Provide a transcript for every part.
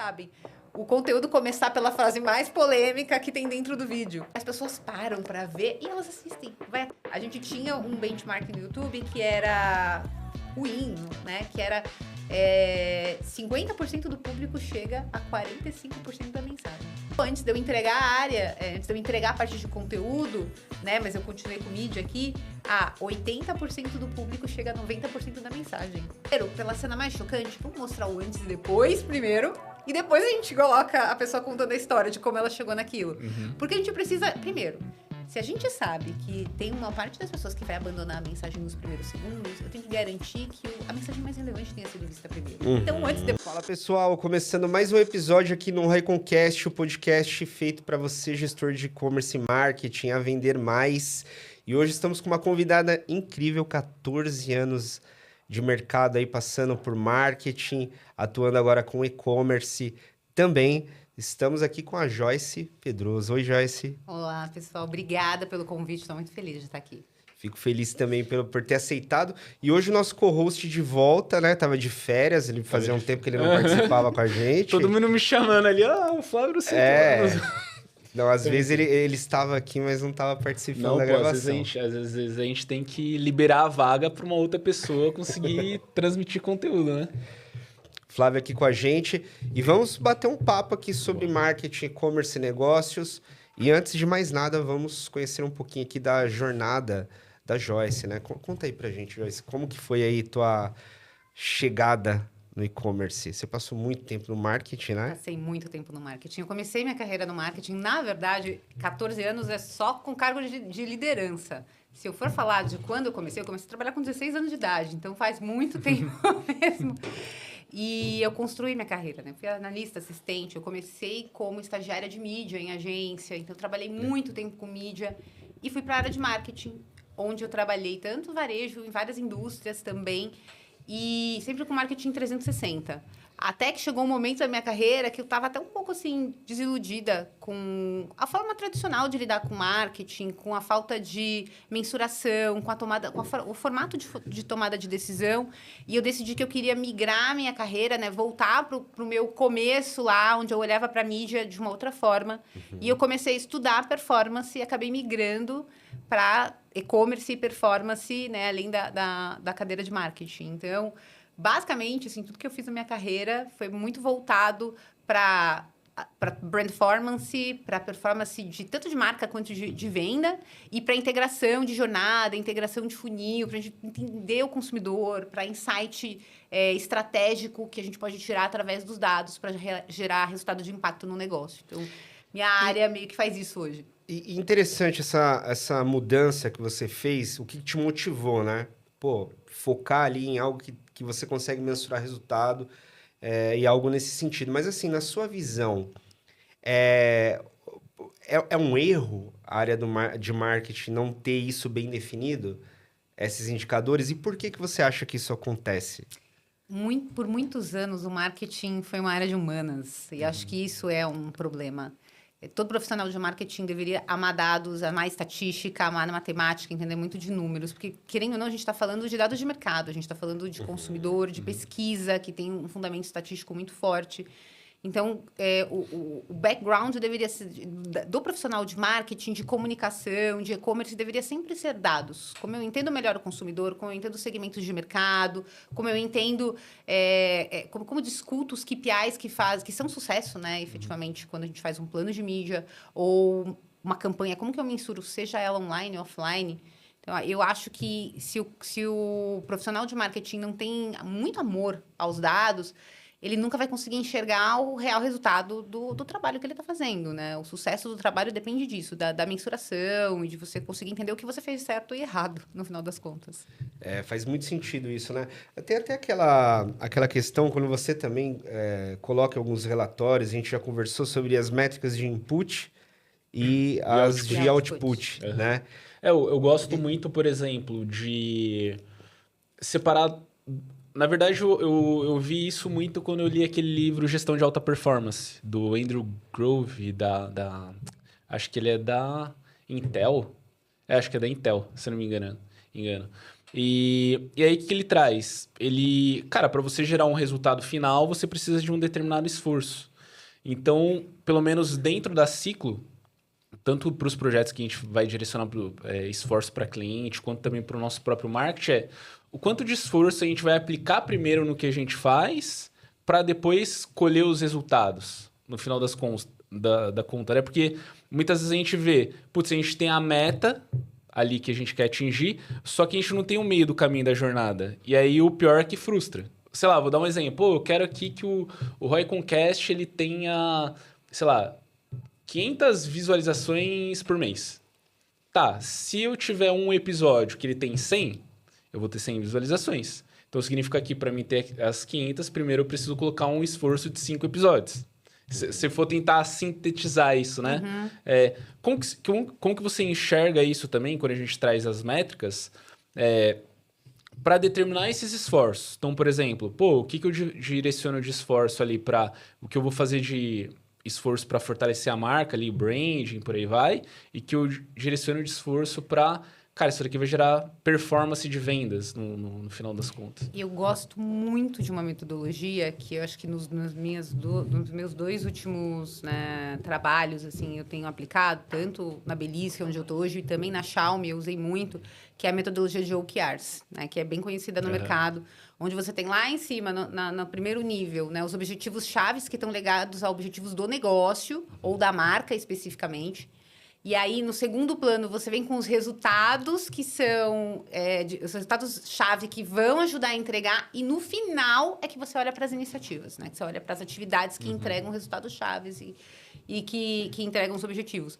sabem. O conteúdo começar pela frase mais polêmica que tem dentro do vídeo. As pessoas param pra ver e elas assistem. A gente tinha um benchmark no YouTube que era ruim, né? Que era 50% do público chega a 45% da mensagem. Antes de eu entregar a área, antes de eu entregar a parte de conteúdo, né? Mas eu continuei com mídia aqui, 80% do público chega a 90% da mensagem. Pela cena mais chocante, vamos mostrar o antes e depois primeiro. E depois a gente coloca a pessoa contando a história de como ela chegou naquilo. Porque a gente precisa, primeiro, se a gente sabe que tem uma parte das pessoas que vai abandonar a mensagem nos primeiros segundos, eu tenho que garantir que a mensagem mais relevante tenha sido vista primeiro. Então, antes de... Fala, pessoal, começando mais um episódio aqui no Raikoncast, o podcast feito para você, gestor de e-commerce e marketing, a vender mais. E hoje estamos com uma convidada incrível, 14 anos de mercado aí, passando por marketing, atuando agora com e-commerce também. Estamos aqui com a Joyce Pedroso. Oi, Joyce. Olá, pessoal. Obrigada pelo convite. Estou muito feliz de estar aqui. Fico feliz também por ter aceitado. E hoje o nosso co-host de volta, né? Tava de férias, ele fazia um tempo que ele não participava com a gente. Todo mundo me chamando ali, o Flávio Silva. Não, às vezes ele estava aqui, mas não estava participando da gravação. Às vezes a gente tem que liberar a vaga para uma outra pessoa conseguir transmitir conteúdo, né? Flávio aqui com a gente. E vamos bater um papo aqui sobre marketing, e-commerce e negócios. E antes de mais nada, vamos conhecer um pouquinho aqui da jornada da Joyce, né? Conta aí pra gente, Joyce, como que foi aí tua chegada no e-commerce? Você passou muito tempo no marketing, né? Passei muito tempo no marketing. Eu comecei minha carreira no marketing, na verdade, 14 anos é só com cargo de liderança. Se eu for falar de quando eu comecei a trabalhar com 16 anos de idade, então faz muito tempo mesmo. E eu construí minha carreira, né? Fui analista, assistente, eu comecei como estagiária de mídia em agência, então eu trabalhei muito tempo com mídia e fui para a área de marketing, onde eu trabalhei tanto varejo, em várias indústrias também, e sempre com marketing 360. Até que chegou um momento da minha carreira que eu estava até um pouco, assim, desiludida com a forma tradicional de lidar com marketing, com a falta de mensuração, o formato de tomada de decisão. E eu decidi que eu queria migrar a minha carreira, né? Voltar para o meu começo lá, onde eu olhava para a mídia de uma outra forma. E eu comecei a estudar performance e acabei migrando para e-commerce e performance, né? Além da cadeira de marketing. Então... basicamente, assim, tudo que eu fiz na minha carreira foi muito voltado para brand performance, para performance tanto de marca quanto de venda, e para integração de jornada, integração de funil, para a gente entender o consumidor, para insight estratégico que a gente pode tirar através dos dados para gerar resultado de impacto no negócio. Então, minha área meio que faz isso hoje. E interessante essa mudança que você fez, o que te motivou, né? Pô, focar ali em algo que você consegue mensurar resultado e algo nesse sentido. Mas, assim, na sua visão, é um erro a área de marketing não ter isso bem definido, esses indicadores? E por que você acha que isso acontece? Por muitos anos, o marketing foi uma área de humanas. E acho que isso é um problema. Todo profissional de marketing deveria amar dados, amar estatística, amar matemática, entender muito de números. Porque, querendo ou não, a gente está falando de dados de mercado, a gente está falando de consumidor, de pesquisa, que tem um fundamento estatístico muito forte. Então, o background deveria ser do profissional de marketing, de comunicação, de e-commerce, deveria sempre ser dados. Como eu entendo melhor o consumidor, como eu entendo os segmentos de mercado, como eu entendo, como discuto os KPIs que são sucesso, né, efetivamente, quando a gente faz um plano de mídia ou uma campanha, como que eu mensuro, seja ela online ou offline. Então, eu acho que se o profissional de marketing não tem muito amor aos dados, ele nunca vai conseguir enxergar o real resultado do trabalho que ele está fazendo, né? O sucesso do trabalho depende disso, da mensuração e de você conseguir entender o que você fez certo e errado, no final das contas. Faz muito sentido isso, né? Tem até aquela questão, quando você também coloca alguns relatórios, a gente já conversou sobre as métricas de input e as de output, né? Eu gosto muito, por exemplo, de separar... Na verdade, eu vi isso muito quando eu li aquele livro Gestão de Alta Performance, do Andrew Grove, acho que ele é da Intel. Acho que é da Intel, se não me engano. E aí, o que ele traz? Cara, para você gerar um resultado final, você precisa de um determinado esforço. Então, pelo menos dentro da Ciclo, tanto para os projetos que a gente vai direcionar esforço para cliente, quanto também para o nosso próprio marketing, o quanto de esforço a gente vai aplicar primeiro no que a gente faz para depois colher os resultados no final da conta, né? Porque muitas vezes a gente vê, putz, a gente tem a meta ali que a gente quer atingir, só que a gente não tem o meio do caminho da jornada. E aí o pior é que frustra. Sei lá, vou dar um exemplo. Pô, eu quero aqui que o Roy Concast ele tenha, sei lá, 500 visualizações por mês. Tá, se eu tiver um episódio que ele tem 100, eu vou ter 100 visualizações. Então significa que para mim ter as 500, primeiro eu preciso colocar um esforço de 5 episódios. Se for tentar sintetizar isso, né? Como que você enxerga isso também, quando a gente traz as métricas, para determinar esses esforços? Então, por exemplo, o que eu direciono de esforço ali para o que eu vou fazer de esforço para fortalecer a marca ali, branding, por aí vai, e que eu direciono de esforço para... Cara, isso daqui vai gerar performance de vendas no final das contas. E eu gosto muito de uma metodologia que eu acho que nos meus 2 últimos, né, trabalhos, assim, eu tenho aplicado, tanto na Belize, onde eu estou hoje, e também na Xiaomi, eu usei muito, que é a metodologia de OKRs, né, que é bem conhecida no mercado, onde você tem lá em cima, no primeiro nível, né, os objetivos chaves que estão ligados a objetivos do negócio ou da marca especificamente. E aí, no segundo plano, você vem com os resultados que são... os resultados-chave que vão ajudar a entregar. E no final é que você olha para as iniciativas, né? Que você olha para as atividades que entregam resultados chaves e que entregam os objetivos.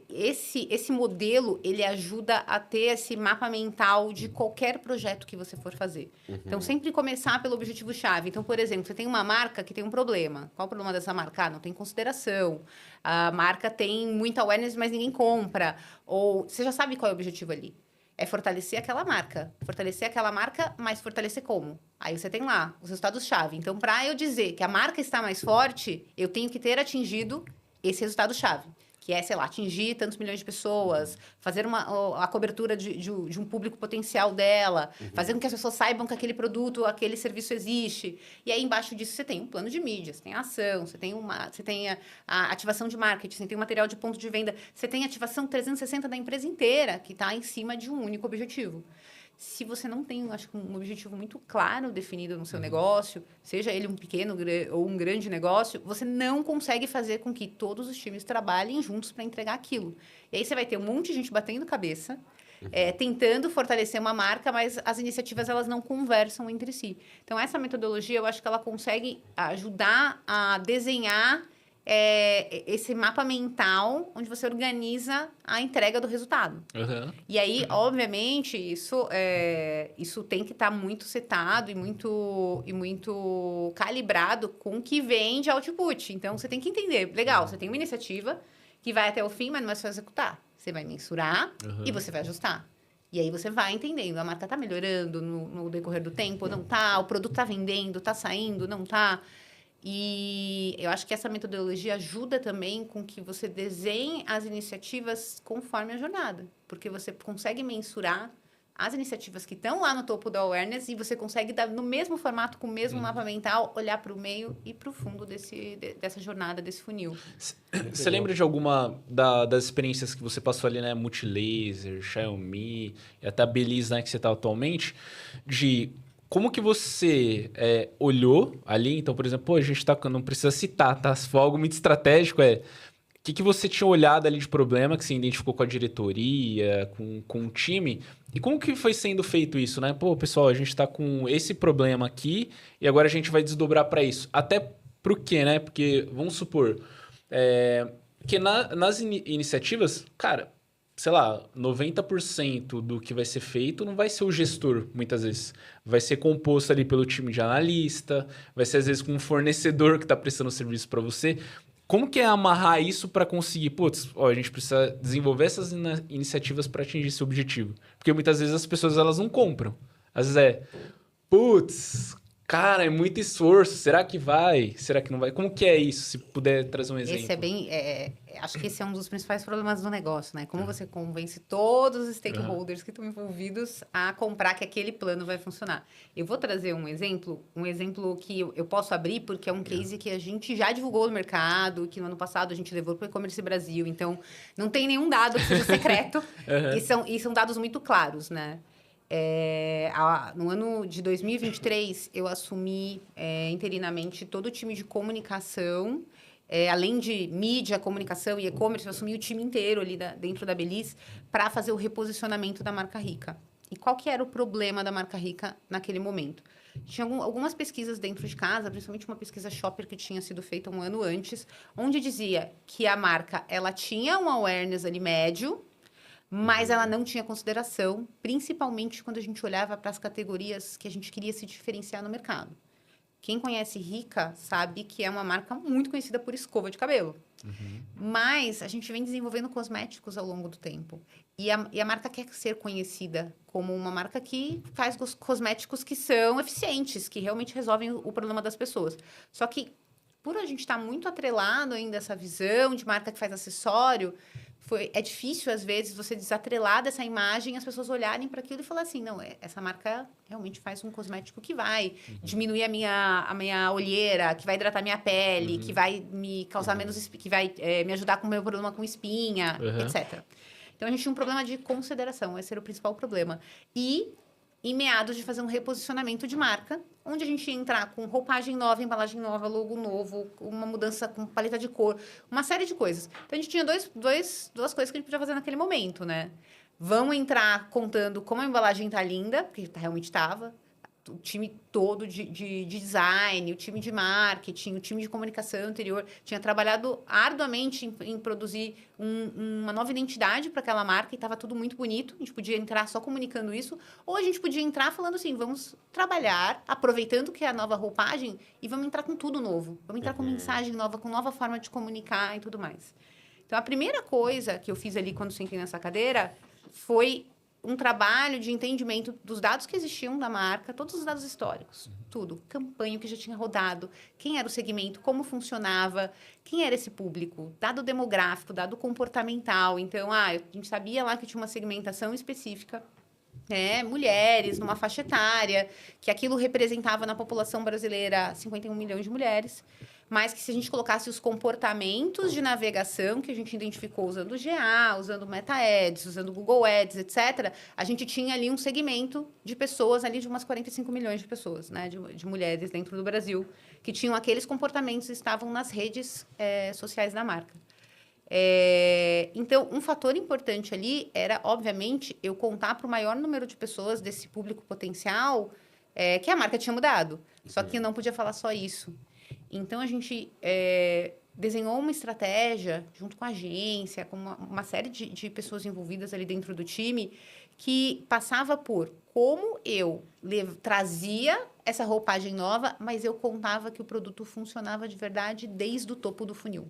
Esse modelo, ele ajuda a ter esse mapa mental de qualquer projeto que você for fazer. Então, sempre começar pelo objetivo-chave. Então, por exemplo, você tem uma marca que tem um problema. Qual o problema dessa marca? Não tem consideração. A marca tem muita awareness, mas ninguém compra. Ou você já sabe qual é o objetivo ali. É fortalecer aquela marca. Fortalecer aquela marca, mas fortalecer como? Aí você tem lá os resultados-chave. Então, para eu dizer que a marca está mais forte, eu tenho que ter atingido esse resultado-chave. Que é, sei lá, atingir tantos milhões de pessoas, fazer a cobertura de um público potencial dela, fazer com que as pessoas saibam que aquele produto, aquele serviço existe. E aí, embaixo disso, você tem um plano de mídia, você tem a ação, você tem a ativação de marketing, você tem o material de ponto de venda, você tem a ativação 360 da empresa inteira, que está em cima de um único objetivo. Se você não tem, acho que, um objetivo muito claro definido no seu negócio, seja ele um pequeno ou um grande negócio, você não consegue fazer com que todos os times trabalhem juntos para entregar aquilo. E aí você vai ter um monte de gente batendo cabeça, tentando fortalecer uma marca, mas as iniciativas elas não conversam entre si. Então, essa metodologia, eu acho que ela consegue ajudar a desenhar esse mapa mental onde você organiza a entrega do resultado. E aí, obviamente, isso tem que estar muito setado e muito calibrado com o que vem de output. Então, você tem que entender. Legal, você tem uma iniciativa que vai até o fim, mas não é só executar. Você vai mensurar e você vai ajustar. E aí você vai entendendo. A marca está melhorando no decorrer do tempo, não está? O produto está vendendo, está saindo, não está? E eu acho que essa metodologia ajuda também com que você desenhe as iniciativas conforme a jornada. Porque você consegue mensurar as iniciativas que estão lá no topo da awareness e você consegue, no mesmo formato, com o mesmo mapa mental, olhar para o meio e para o fundo dessa jornada, desse funil. Você lembra de alguma das experiências que você passou ali, né? Multilaser, Xiaomi e até a Belize, né, que você está atualmente, de... Como que você olhou ali? Então, por exemplo, a gente não precisa citar, tá? Se for algo muito estratégico, o que você tinha olhado ali de problema que você identificou com a diretoria, com o time? E como que foi sendo feito isso, né? Pessoal, a gente está com esse problema aqui e agora a gente vai desdobrar para isso. Até pro quê, né? Porque, vamos supor, que nas iniciativas, cara... sei lá, 90% do que vai ser feito não vai ser o gestor, muitas vezes. Vai ser composto ali pelo time de analista, vai ser, às vezes, com um fornecedor que está prestando serviço para você. Como que é amarrar isso para conseguir? A gente precisa desenvolver essas iniciativas para atingir esse objetivo. Porque muitas vezes as pessoas elas não compram. Às vezes Cara, é muito esforço. Será que vai? Será que não vai? Como que é isso? Se puder trazer um exemplo. Esse é bem. Acho que esse é um dos principais problemas do negócio, né? Como você convence todos os stakeholders que estão envolvidos a comprar que aquele plano vai funcionar. Eu vou trazer um exemplo que eu posso abrir, porque é um case que a gente já divulgou no mercado, que no ano passado a gente levou para o E-Commerce Brasil. Então, não tem nenhum dado que seja secreto, e são dados muito claros, né? No ano de 2023, eu assumi interinamente todo o time de comunicação, além de mídia, comunicação e e-commerce, eu assumi o time inteiro ali dentro da Belize para fazer o reposicionamento da marca Rica. E qual que era o problema da marca Rica naquele momento? Tinha algumas pesquisas dentro de casa, principalmente uma pesquisa Shopper que tinha sido feita um ano antes, onde dizia que a marca ela tinha um awareness ali médio, mas ela não tinha consideração, principalmente quando a gente olhava para as categorias que a gente queria se diferenciar no mercado. Quem conhece Rica sabe que é uma marca muito conhecida por escova de cabelo. Mas a gente vem desenvolvendo cosméticos ao longo do tempo. E a marca quer ser conhecida como uma marca que faz cosméticos que são eficientes, que realmente resolvem o problema das pessoas. Só que, por a gente estar muito atrelado ainda a essa visão de marca que faz acessório, é difícil, às vezes, você desatrelar dessa imagem e as pessoas olharem para aquilo e falar assim, não, essa marca realmente faz um cosmético que vai diminuir a minha olheira, que vai hidratar minha pele, que vai me causar menos... que vai me ajudar com o meu problema com espinha, etc. Então, a gente tinha um problema de consideração, esse era o principal problema. E, em meados de fazer um reposicionamento de marca, onde a gente ia entrar com roupagem nova, embalagem nova, logo novo, uma mudança com paleta de cor, uma série de coisas. Então, a gente tinha duas coisas que a gente podia fazer naquele momento, né? Vamos entrar contando como a embalagem tá linda, porque realmente estava. O time todo de design, o time de marketing, o time de comunicação anterior tinha trabalhado arduamente em produzir uma nova identidade para aquela marca e estava tudo muito bonito. A gente podia entrar só comunicando isso, ou a gente podia entrar falando assim, vamos trabalhar, aproveitando que é a nova roupagem e vamos entrar com tudo novo. Vamos entrar com mensagem nova, com nova forma de comunicar e tudo mais. Então, a primeira coisa que eu fiz ali quando sentei nessa cadeira foi um trabalho de entendimento dos dados que existiam da marca, todos os dados históricos, tudo. Campanha que já tinha rodado, quem era o segmento, como funcionava, quem era esse público, dado demográfico, dado comportamental. Então, a gente sabia lá que tinha uma segmentação específica, né? Mulheres, numa faixa etária, que aquilo representava na população brasileira 51 milhões de mulheres, mas que se a gente colocasse os comportamentos de navegação que a gente identificou usando o GA, usando Meta Ads, usando Google Ads, etc., a gente tinha ali um segmento de pessoas, ali de umas 45 milhões de pessoas, né? De mulheres dentro do Brasil, que tinham aqueles comportamentos e estavam nas redes sociais da marca. Então, um fator importante ali era, obviamente, eu contar para o maior número de pessoas desse público potencial que a marca tinha mudado. Só que eu não podia falar só isso. Então, a gente desenhou uma estratégia, junto com a agência, com uma série de pessoas envolvidas ali dentro do time, que passava por como eu trazia essa roupagem nova, mas eu contava que o produto funcionava de verdade desde o topo do funil.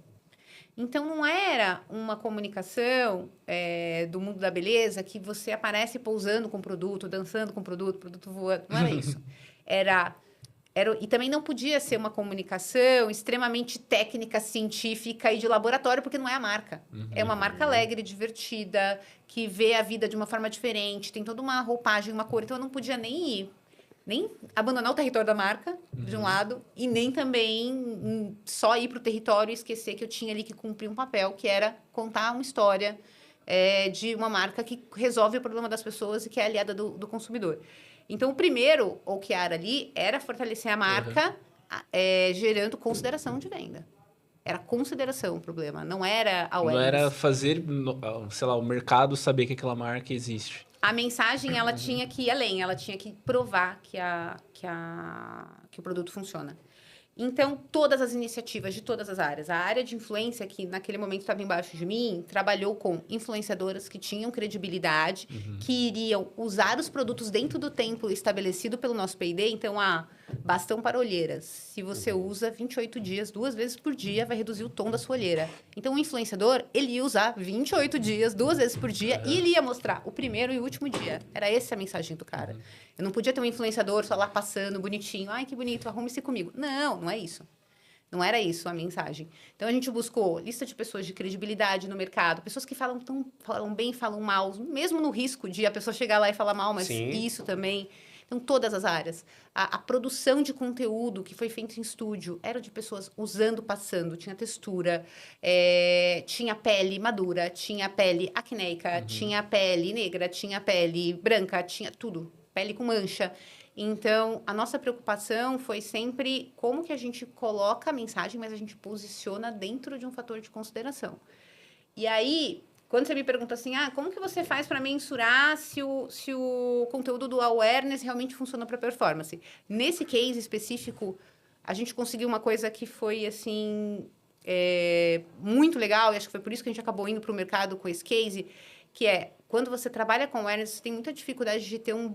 Então, não era uma comunicação do mundo da beleza que você aparece pousando com o produto, dançando com o produto voando. Não era isso. E também não podia ser uma comunicação extremamente técnica, científica e de laboratório, porque não é a marca. É uma marca alegre, divertida, que vê a vida de uma forma diferente, tem toda uma roupagem, uma cor. Então, eu não podia nem abandonar o território da marca, de um lado, e nem também só ir para o território e esquecer que eu tinha ali que cumprir um papel, que era contar uma história de uma marca que resolve o problema das pessoas e que é aliada do consumidor. Então, o primeiro OKR ali era fortalecer a marca, gerando consideração de venda. Era consideração o problema, não era awareness. Não era fazer, sei lá, o mercado saber que aquela marca existe. A mensagem, ela tinha que ir além, ela tinha que provar que o produto funciona. Então, todas as iniciativas de todas as áreas. A área de influência, que naquele momento estava embaixo de mim, trabalhou com influenciadoras que tinham credibilidade, que iriam usar os produtos dentro do tempo estabelecido pelo nosso P&D. Então, bastão para olheiras. Se você usa 28 dias, 2 vezes por dia, vai reduzir o tom da sua olheira. Então, o influenciador, ele ia usar 28 dias, 2 vezes por dia, e ele ia mostrar o primeiro e o último dia. Era essa a mensagem do cara. Eu não podia ter um influenciador só lá passando, bonitinho. Ai, que bonito, arrume-se comigo. Não é isso. Não era isso a mensagem. Então, a gente buscou lista de pessoas de credibilidade no mercado, pessoas que falam bem, falam mal, mesmo no risco de a pessoa chegar lá e falar mal, mas isso também. Então, todas as áreas. A produção de conteúdo que foi feito em estúdio era de pessoas usando, passando. Tinha textura, tinha pele madura, tinha pele acneica, tinha pele negra, tinha pele branca, tinha tudo. Pele com mancha. Então, a nossa preocupação foi sempre como que a gente coloca a mensagem, mas a gente posiciona dentro de um fator de consideração. E aí, quando você me pergunta assim, como que você faz para mensurar se o conteúdo do awareness realmente funciona para performance? Nesse case específico, a gente conseguiu uma coisa que foi, assim, muito legal, e acho que foi por isso que a gente acabou indo para o mercado com esse case, que é, quando você trabalha com awareness, você tem muita dificuldade de ter um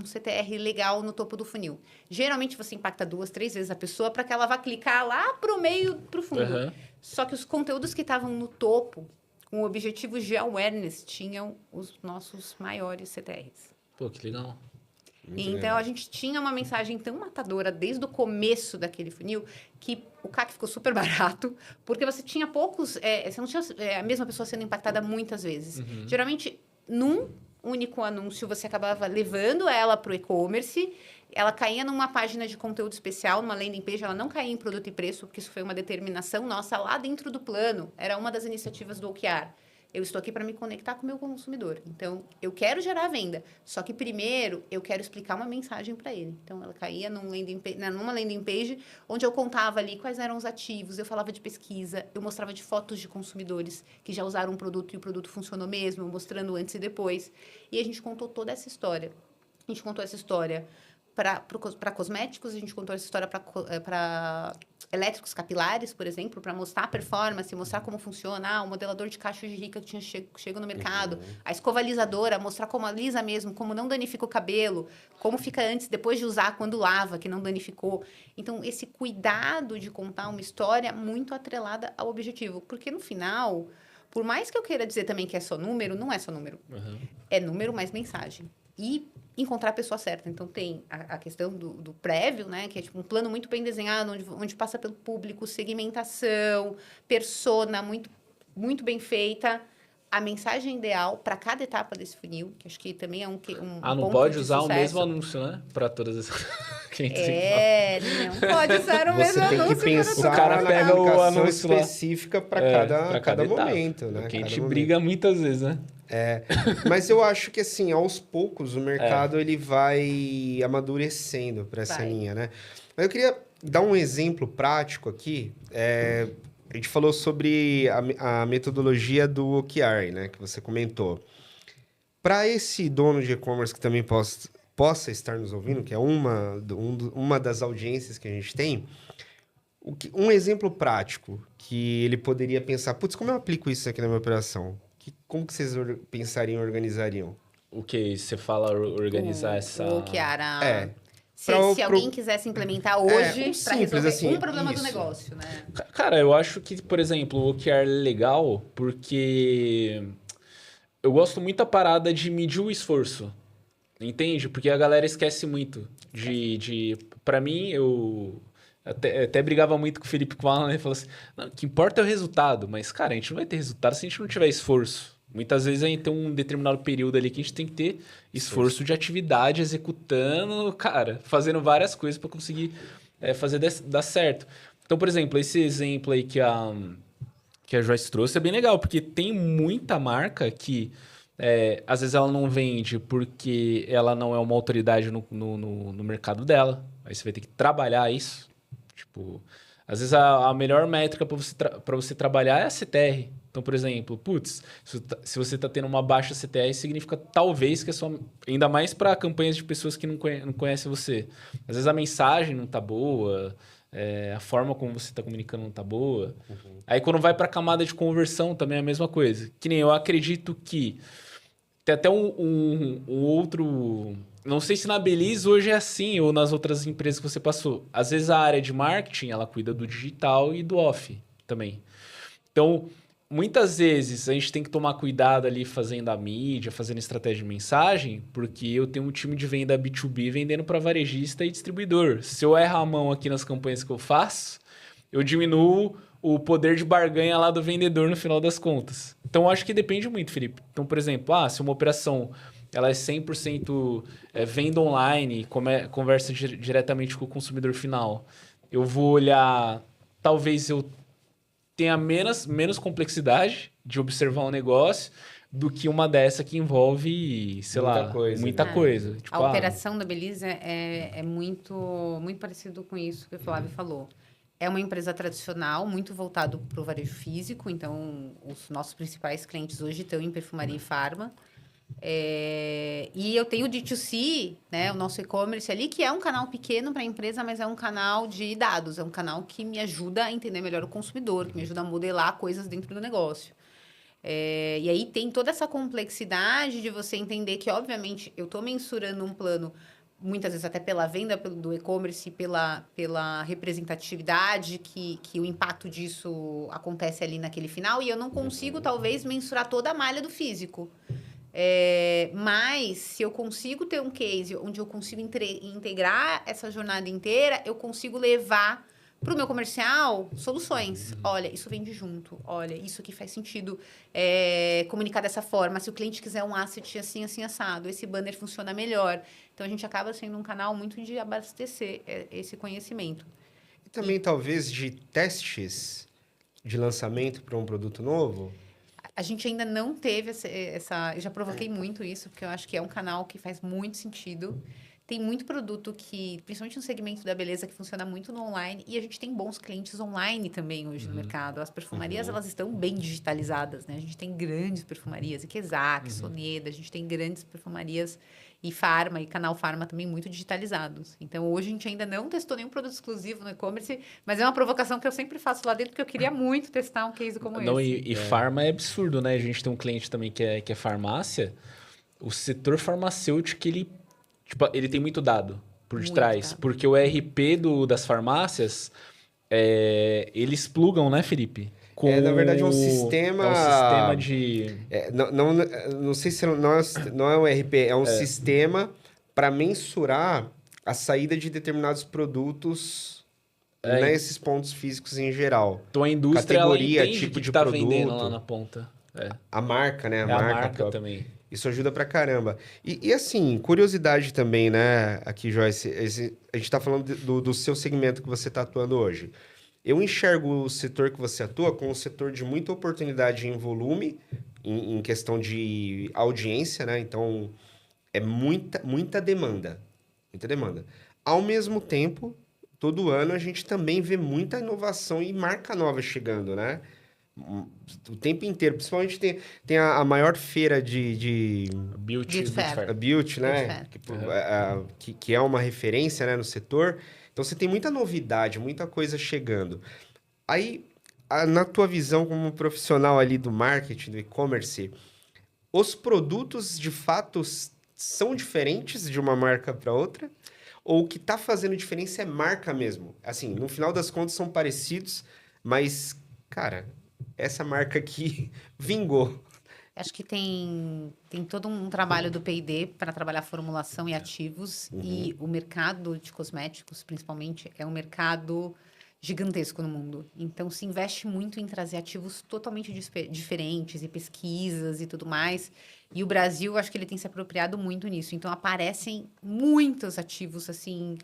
CTR legal no topo do funil. Geralmente, você impacta 2, 3 vezes a pessoa para que ela vá clicar lá para o meio, para o fundo. Só que os conteúdos que estavam no topo, com objetivos de awareness, tinham os nossos maiores CTRs. Pô, que legal. Então, a gente tinha uma mensagem tão matadora desde o começo daquele funil que o CAC ficou super barato, porque você tinha poucos... você não tinha a mesma pessoa sendo impactada muitas vezes. Geralmente, num único anúncio, você acabava levando ela para o e-commerce, ela caía numa página de conteúdo especial, numa landing page, ela não caía em produto e preço, porque isso foi uma determinação nossa lá dentro do plano. Era uma das iniciativas do OKR. Eu estou aqui para me conectar com o meu consumidor. Então, eu quero gerar venda. Só que, primeiro, eu quero explicar uma mensagem para ele. Então, ela caía numa landing page onde eu contava ali quais eram os ativos, eu falava de pesquisa, eu mostrava de fotos de consumidores que já usaram um produto e o produto funcionou mesmo, mostrando antes e depois. E a gente contou toda essa história. A gente contou essa história para cosméticos, a gente contou essa história para elétricos capilares, por exemplo, para mostrar a performance, mostrar como funciona, o modelador de cachos de rica que tinha chego no mercado, a escova alisadora, mostrar como alisa mesmo, como não danifica o cabelo, como fica antes, depois de usar, quando lava, que não danificou. Então, esse cuidado de contar uma história muito atrelada ao objetivo, porque no final, por mais que eu queira dizer também que é só número, não é só número. É número mais mensagem. E encontrar a pessoa certa. Então, tem a questão do prévio, né? Que é tipo um plano muito bem desenhado, onde passa pelo público, segmentação, persona muito, muito bem feita. A mensagem ideal para cada etapa desse funil, que acho que também é um não ponto pode de usar sucesso. o mesmo anúncio, né? Para todas as... não pode usar o mesmo Você tem anúncio. que pensar O cara na pega o comunicação anúncio lá. específica para cada etapa. momento, né? Porque a Cada gente momento. briga muitas vezes, né? Mas eu acho que, assim, aos poucos, o mercado ele vai amadurecendo para essa linha, né? Mas eu queria dar um exemplo prático aqui. A gente falou sobre a metodologia do OKR, né? Que você comentou. Para esse dono de e-commerce que também possa estar nos ouvindo, que é uma das audiências que a gente tem, um exemplo prático que ele poderia pensar, putz, como eu aplico isso aqui na minha operação? Como que vocês pensariam e organizariam? O que você fala organizar essa... O OKR, se Pra alguém quisesse implementar hoje para resolver assim, um problema do isso. negócio, né? Cara, eu acho que, por exemplo, o OKR é legal porque eu gosto muito da parada de medir o esforço. Entende? Porque a galera esquece muito Pra mim, eu até brigava muito com o Felipe Kvala, né? Ele falou assim, não, o que importa é o resultado. Mas, cara, a gente não vai ter resultado se a gente não tiver esforço. Muitas vezes a gente tem um determinado período ali que a gente tem que ter esforço de atividade, executando, cara, fazendo várias coisas para conseguir fazer dar certo. Então, por exemplo, esse exemplo aí que a Joyce trouxe é bem legal, porque tem muita marca que às vezes ela não vende porque ela não é uma autoridade no mercado dela. Aí você vai ter que trabalhar isso. Tipo, às vezes a melhor métrica para você trabalhar é a CTR. Então, por exemplo, se você está tendo uma baixa CTR, significa talvez que é só... Ainda mais para campanhas de pessoas que não conhecem você. Às vezes a mensagem não está boa, a forma como você está comunicando não está boa. Aí quando vai para a camada de conversão também é a mesma coisa. Que nem eu acredito que tem até um outro... Não sei se na Belize hoje é assim ou nas outras empresas que você passou. Às vezes a área de marketing, ela cuida do digital e do off também. Então, muitas vezes a gente tem que tomar cuidado ali fazendo a mídia, fazendo estratégia de mensagem, porque eu tenho um time de venda B2B vendendo para varejista e distribuidor. Se eu erro a mão aqui nas campanhas que eu faço, eu diminuo o poder de barganha lá do vendedor no final das contas. Então, eu acho que depende muito, Felipe. Então, por exemplo, se uma operação ela é 100% venda online, conversa diretamente com o consumidor final, eu vou olhar, talvez eu tenha menos complexidade de observar um negócio do que uma dessa que envolve, sei lá, muita coisa. Tipo, a operação da Belize é muito, muito parecido com isso que o Flávio falou. É uma empresa tradicional, muito voltado para o varejo físico. Então, os nossos principais clientes hoje estão em perfumaria e farma. E eu tenho o D2C, né, o nosso e-commerce ali, que é um canal pequeno para a empresa, mas é um canal de dados. É um canal que me ajuda a entender melhor o consumidor, que me ajuda a modelar coisas dentro do negócio. E aí tem toda essa complexidade de você entender que, obviamente, eu estou mensurando um plano, muitas vezes até pela venda do e-commerce, pela representatividade que o impacto disso acontece ali naquele final, e eu não consigo, talvez, mensurar toda a malha do físico. Mas, se eu consigo ter um case onde eu consigo integrar essa jornada inteira, eu consigo levar para o meu comercial soluções. Olha, isso vende junto. Olha, isso aqui faz sentido comunicar dessa forma. Se o cliente quiser um asset assim, assim, assado, esse banner funciona melhor. Então, a gente acaba sendo um canal muito de abastecer esse conhecimento. E também, talvez, de testes de lançamento para um produto novo? A gente ainda não teve essa... Eu já provoquei muito isso, porque eu acho que é um canal que faz muito sentido. Tem muito produto que, principalmente no segmento da beleza, que funciona muito no online. E a gente tem bons clientes online também hoje no mercado. As perfumarias, elas estão bem digitalizadas, né? A gente tem grandes perfumarias, Ikezak, Soneda. A gente tem grandes perfumarias e farma, e canal farma também muito digitalizados. Então, hoje a gente ainda não testou nenhum produto exclusivo no e-commerce, mas é uma provocação que eu sempre faço lá dentro, porque eu queria muito testar um case como esse. E farma é absurdo, né? A gente tem um cliente também que é farmácia. O setor farmacêutico, ele tem muito dado por detrás. Dado. Porque o ERP das farmácias, eles plugam, né, Felipe? Na verdade, é um sistema... É um sistema de... não sei se não é um ERP, é um sistema para mensurar a saída de determinados produtos nesses pontos físicos em geral. Então, a indústria, categoria, ela entende tipo que de tá produto, vendendo lá na ponta. a marca, né? A marca também. Isso ajuda pra caramba. E assim, curiosidade também, né, aqui, Joyce, a gente tá falando do seu segmento que você tá atuando hoje. Eu enxergo o setor que você atua como um setor de muita oportunidade em volume, em questão de audiência, né? Então, é muita demanda. Muita demanda. Ao mesmo tempo, todo ano a gente também vê muita inovação e marca nova chegando, né? O tempo inteiro. Principalmente tem a maior feira de Beauty Fair. a Beauty, né? Que é uma referência, né, no setor. Então, você tem muita novidade, muita coisa chegando. Aí, na tua visão como profissional ali do marketing, do e-commerce, os produtos, de fato, são diferentes de uma marca para outra? Ou o que está fazendo diferença é marca mesmo? Assim, no final das contas, são parecidos, mas, cara, essa marca aqui vingou. Acho que tem todo um trabalho do P&D para trabalhar formulação e ativos. E o mercado de cosméticos, principalmente, é um mercado gigantesco no mundo. Então, se investe muito em trazer ativos totalmente diferentes e pesquisas e tudo mais. E o Brasil, acho que ele tem se apropriado muito nisso. Então, aparecem muitos ativos, assim,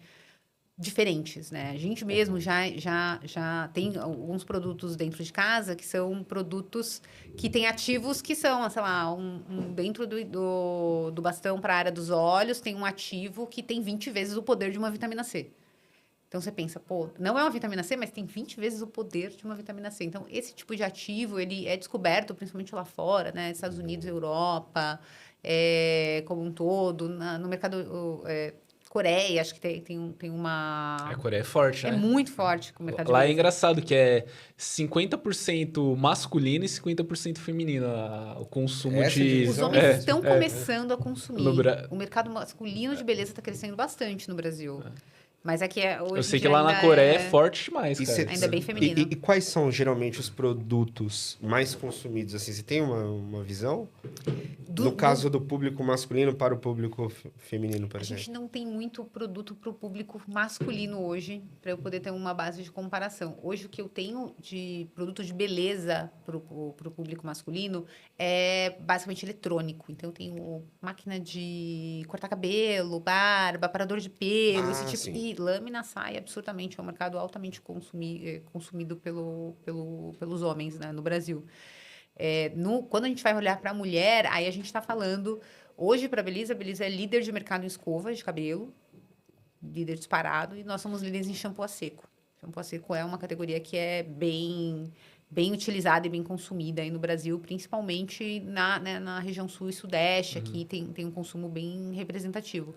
diferentes, né? A gente mesmo já tem alguns produtos dentro de casa que são produtos que têm ativos que são, sei lá, dentro do bastão para a área dos olhos, tem um ativo que tem 20 vezes o poder de uma vitamina C. Então, você pensa, pô, não é uma vitamina C, mas tem 20 vezes o poder de uma vitamina C. Então, esse tipo de ativo, ele é descoberto, principalmente lá fora, né? Estados Unidos, Europa, como um todo, no mercado Coreia, acho que tem uma... A Coreia é forte, É né? muito forte com o mercado de Lá é beleza. engraçado que é 50% masculino e 50% feminino o consumo Essa de... divisão Os Então, homens é, estão começando a consumir. No Bra- O mercado masculino de beleza está crescendo bastante no Brasil. Mas é que Eu hoje sei em que dia lá na ainda Coreia é forte demais, E cara. cê- Ainda bem feminino. E quais são geralmente os produtos mais consumidos? Assim, você tem uma visão? No caso do público masculino para o público feminino, por A exemplo. gente não tem muito produto para o público masculino hoje, para eu poder ter uma base de comparação. Hoje, o que eu tenho de produto de beleza para o público masculino é basicamente eletrônico. Então, eu tenho máquina de cortar cabelo, barba, aparador de pelo, esse tipo. Sim. E lâmina sai absurdamente. É um mercado altamente consumido pelos homens, né, no Brasil. Quando a gente vai olhar para a mulher, aí a gente está falando... Hoje, para a Belisa é líder de mercado em escova de cabelo, líder disparado, e nós somos líderes em shampoo a seco. Shampoo a seco é uma categoria que é bem utilizada e bem consumida aí no Brasil, principalmente na região sul e sudeste, aqui tem um consumo bem representativo.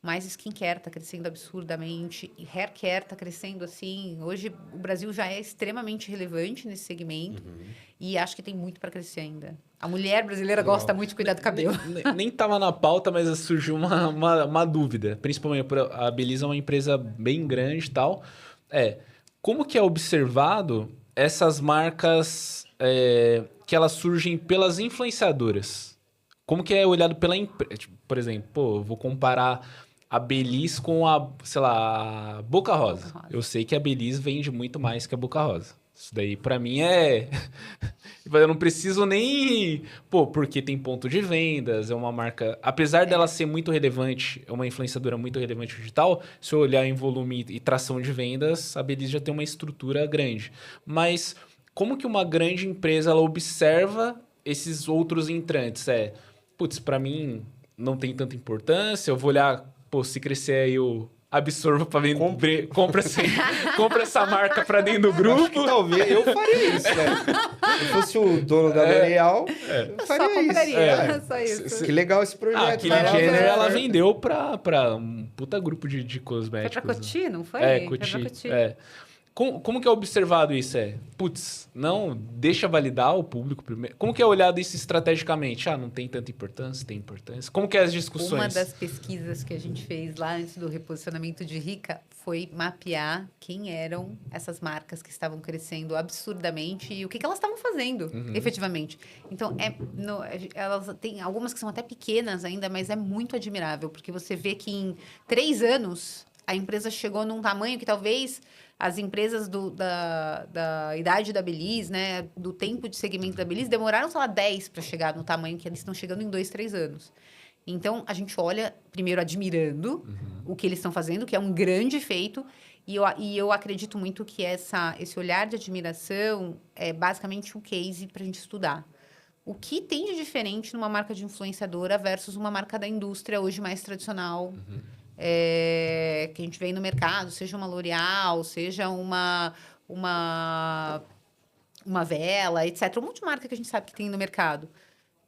Mas skincare está crescendo absurdamente, e haircare está crescendo assim. Hoje o Brasil já é extremamente relevante nesse segmento e acho que tem muito para crescer ainda. A mulher brasileira gosta muito de cuidar do cabelo. Nem tava na pauta, mas surgiu uma dúvida. Principalmente, a Belisa é uma empresa bem grande e tal. Como que é observado essas marcas que elas surgem pelas influenciadoras? Como que é olhado pela empresa? Por exemplo, eu vou comparar a Beliz com sei lá, a Boca Rosa. Boca Rosa. Eu sei que a Beliz vende muito mais que a Boca Rosa. Isso daí, pra mim, é... Eu não preciso nem... porque tem ponto de vendas, é uma marca... Apesar dela ser muito relevante, é uma influenciadora muito relevante digital, se eu olhar em volume e tração de vendas, a Beliz já tem uma estrutura grande. Mas como que uma grande empresa ela observa esses outros entrantes? Pra mim, não tem tanta importância, eu vou olhar... se crescer aí eu absorvo pra vender, compra essa marca pra dentro do grupo. Acho que talvez eu faria isso, né? Se eu fosse o dono da L'Oréal, eu Só faria compraria, isso. só isso. Que legal esse projeto. A Kylie vai lá, Jenner, vai lá. ela vendeu pra um puta grupo de Foi cosméticos. pra Coty, não foi? É, Foi pra Coty. Coty. Como que é observado isso? Não, deixa validar o público primeiro. Como que é olhado isso estrategicamente? Não tem tanta importância, tem importância. Como que é as discussões? Uma das pesquisas que a gente fez lá antes do reposicionamento de Rica foi mapear quem eram essas marcas que estavam crescendo absurdamente e o que elas estavam fazendo, efetivamente. Então, elas têm algumas que são até pequenas ainda, mas é muito admirável, porque você vê que em 3 anos a empresa chegou num tamanho que talvez as empresas da idade da Belize, né, do tempo de segmento da Belize, demoraram, sei lá, 10 para chegar no tamanho que eles estão chegando em 2, 3 anos. Então, a gente olha, primeiro, admirando o que eles estão fazendo, que é um grande feito, e eu acredito muito que esse olhar de admiração é basicamente um case para a gente estudar. O que tem de diferente numa marca de influenciadora versus uma marca da indústria hoje mais tradicional, que a gente vê no mercado, seja uma L'Oréal, seja uma Vela, etc. Um monte de marca que a gente sabe que tem no mercado.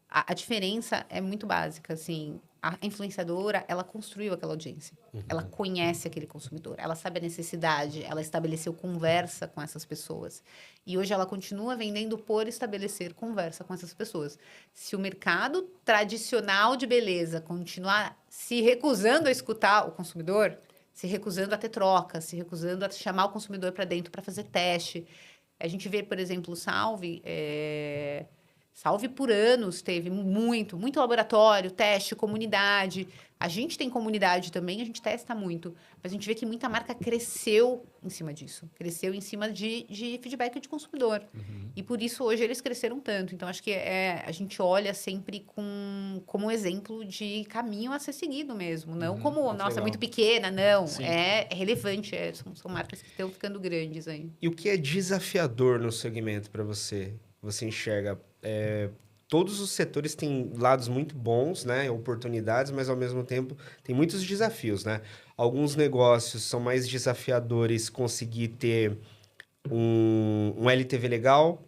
A diferença é muito básica, assim. A influenciadora, ela construiu aquela audiência. Ela conhece aquele consumidor. Ela sabe a necessidade. Ela estabeleceu conversa com essas pessoas. E hoje ela continua vendendo por estabelecer conversa com essas pessoas. Se o mercado tradicional de beleza continuar se recusando a escutar o consumidor, se recusando a ter troca, se recusando a chamar o consumidor para dentro para fazer teste. A gente vê, por exemplo, o Salve por anos teve muito laboratório, teste, comunidade. A gente tem comunidade também, a gente testa muito. Mas a gente vê que muita marca cresceu em cima disso. Cresceu em cima de feedback de consumidor. E por isso hoje eles cresceram tanto. Então, acho que a gente olha sempre como um exemplo de caminho a ser seguido mesmo. Não como, nossa, legal. é muito pequena, não. Sim. É relevante. São marcas que estão ficando grandes aí. E o que é desafiador no segmento para você? Você enxerga... todos os setores têm lados muito bons, né? Oportunidades, mas ao mesmo tempo tem muitos desafios, né? Alguns negócios são mais desafiadores conseguir ter um LTV legal,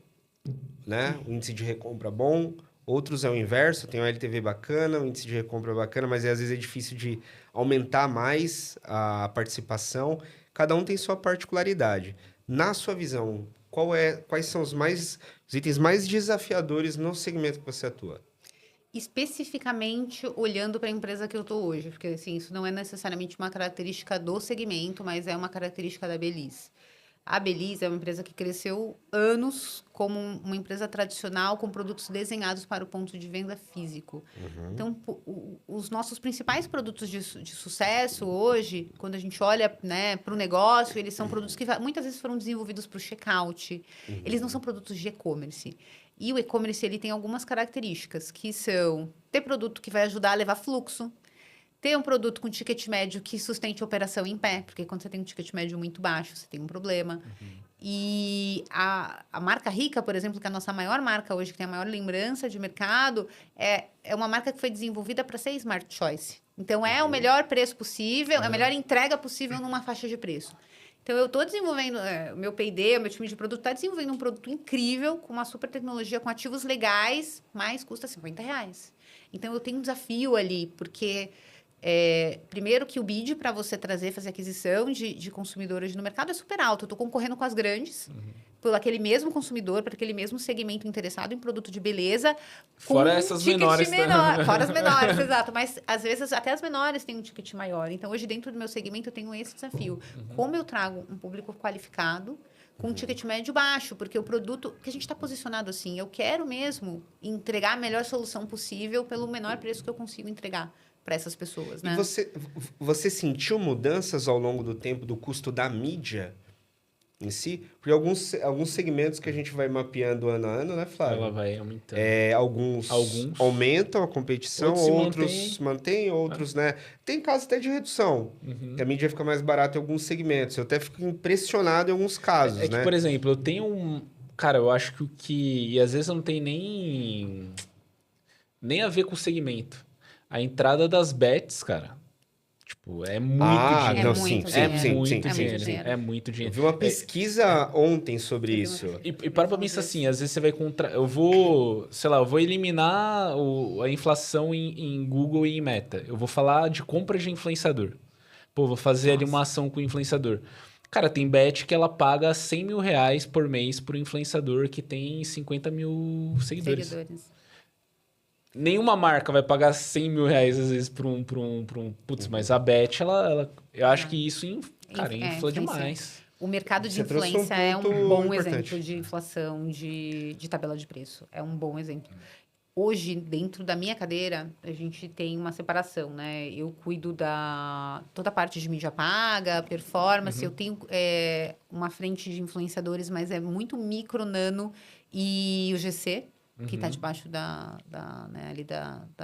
né? Um índice de recompra bom. Outros é o inverso, tem um LTV bacana, um índice de recompra bacana, mas às vezes é difícil de aumentar mais a participação. Cada um tem sua particularidade. Na sua visão, quais são os itens mais desafiadores no segmento que você atua? Especificamente olhando para a empresa que eu estou hoje, porque assim, isso não é necessariamente uma característica do segmento, mas é uma característica da Belize. A Belize é uma empresa que cresceu anos como uma empresa tradicional com produtos desenhados para o ponto de venda físico. Então, os nossos principais produtos de sucesso hoje, quando a gente olha, né, para o negócio, eles são produtos que muitas vezes foram desenvolvidos para o checkout. Eles não são produtos de e-commerce. E o e-commerce ele tem algumas características, que são ter produto que vai ajudar a levar fluxo, ter um produto com ticket médio que sustente a operação em pé, porque quando você tem um ticket médio muito baixo, você tem um problema. E a marca Rica, por exemplo, que é a nossa maior marca hoje, que tem a maior lembrança de mercado, é uma marca que foi desenvolvida para ser Smart Choice. Então, é o melhor preço possível, é a melhor entrega possível numa faixa de preço. Então, eu estou desenvolvendo, o meu P&D, o meu time de produto está desenvolvendo um produto incrível, com uma super tecnologia, com ativos legais, mas custa R$50. Então, eu tenho um desafio ali, porque... primeiro que o bid para você fazer aquisição de consumidores no mercado é super alto. Eu estou concorrendo com as grandes, por aquele mesmo consumidor, para aquele mesmo segmento interessado em produto de beleza. Fora essas menores. Fora as menores, exato. Mas, às vezes, até as menores têm um ticket maior. Então, hoje, dentro do meu segmento, eu tenho esse desafio. Como eu trago um público qualificado, com um ticket médio baixo, porque o produto que a gente está posicionado assim, eu quero mesmo entregar a melhor solução possível pelo menor preço que eu consigo entregar para essas pessoas, né? E você sentiu mudanças ao longo do tempo do custo da mídia em si? Porque alguns segmentos que a gente vai mapeando ano a ano, né, Flávio? Ela vai aumentando. Alguns aumentam a competição, outros mantêm, outros, né? Tem casos até de redução. Que a mídia fica mais barata em alguns segmentos. Eu até fico impressionado em alguns casos, né? Que, por exemplo, eu tenho Cara, eu acho e às vezes não tem nem a ver com o segmento. A entrada das bets, cara. Tipo, é muito dinheiro. Não, É muito dinheiro. Eu vi uma pesquisa ontem sobre isso. E para pensar assim, às vezes você vai eu vou eliminar a inflação em Google e em Meta. Eu vou falar de compra de influenciador. Pô, vou fazer ali uma ação com o influenciador. Cara, tem bet que ela paga R$100 mil por mês por influenciador que tem 50 mil seguidores. Nenhuma marca vai pagar R$100 mil às vezes por um... Putz, mas a Bet, eu acho que isso, infla demais. O mercado de influência é um bom exemplo de inflação, de tabela de preço. É um bom exemplo. Hoje, dentro da minha cadeira, a gente tem uma separação, né? Eu cuido toda a parte de mídia paga, performance. Eu tenho uma frente de influenciadores, mas é muito micro, nano e o GC, que está debaixo da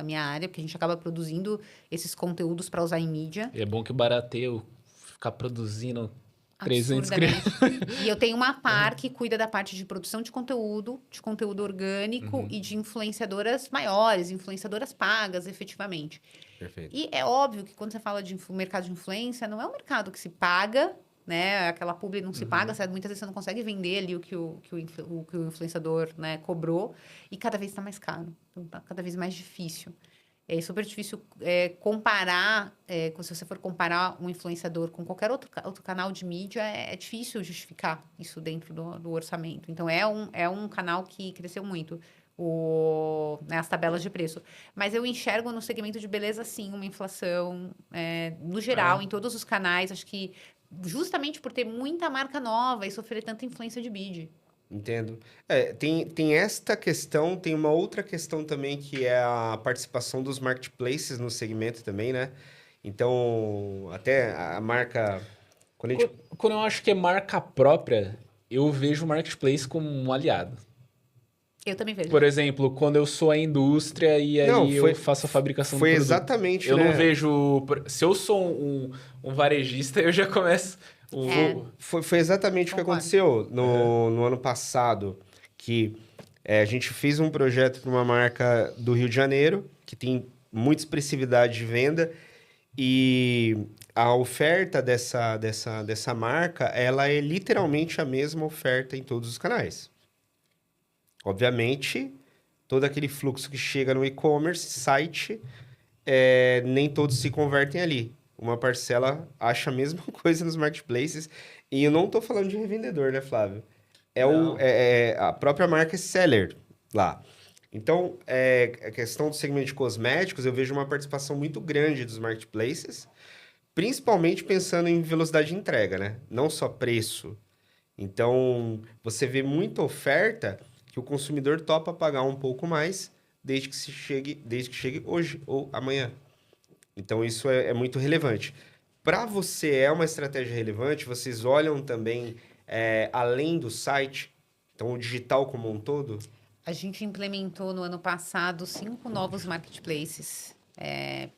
minha área, porque a gente acaba produzindo esses conteúdos para usar em mídia. E é bom que barateia ficar produzindo 300 crianças. E eu tenho uma par que cuida da parte de produção de conteúdo orgânico e de influenciadoras maiores, influenciadoras pagas, efetivamente. Perfeito. E é óbvio que quando você fala de mercado de influência, não é um mercado que se paga, né? Aquela publi não se paga, muitas vezes você não consegue vender ali o que o influenciador, né, cobrou, e cada vez está mais caro, então está cada vez mais difícil. É super difícil comparar, se você for comparar um influenciador com qualquer outro canal de mídia, é difícil justificar isso dentro do orçamento. Então, é um canal que cresceu muito, as tabelas de preço. Mas eu enxergo no segmento de beleza, sim, uma inflação, no geral, em todos os canais. Acho que justamente por ter muita marca nova e sofrer tanta influência de bid. Entendo. Tem esta questão, tem uma outra questão também, que é a participação dos marketplaces no segmento também, né? Então, até a marca... Quando eu acho que é marca própria, eu vejo o marketplace como um aliado. Eu também vejo. Por exemplo, quando eu sou a indústria e aí eu faço a fabricação do produto. Foi exatamente, eu não vejo... Se eu sou um varejista, eu já começo... Foi exatamente o que aconteceu no ano passado, que a gente fez um projeto para uma marca do Rio de Janeiro, que tem muita expressividade de venda, e a oferta dessa marca, ela é literalmente a mesma oferta em todos os canais. Obviamente, todo aquele fluxo que chega no e-commerce, site, nem todos se convertem ali. Uma parcela acha a mesma coisa nos marketplaces. E eu não estou falando de revendedor, né, Flávio? A própria marca seller lá. Então, a questão do segmento de cosméticos, eu vejo uma participação muito grande dos marketplaces, principalmente pensando em velocidade de entrega, né? Não só preço. Então, você vê muita oferta que o consumidor topa pagar um pouco mais desde que chegue hoje ou amanhã. Então, isso é muito relevante. Para você, é uma estratégia relevante? Vocês olham também além do site? Então, o digital como um todo? A gente implementou no ano passado 5 novos marketplaces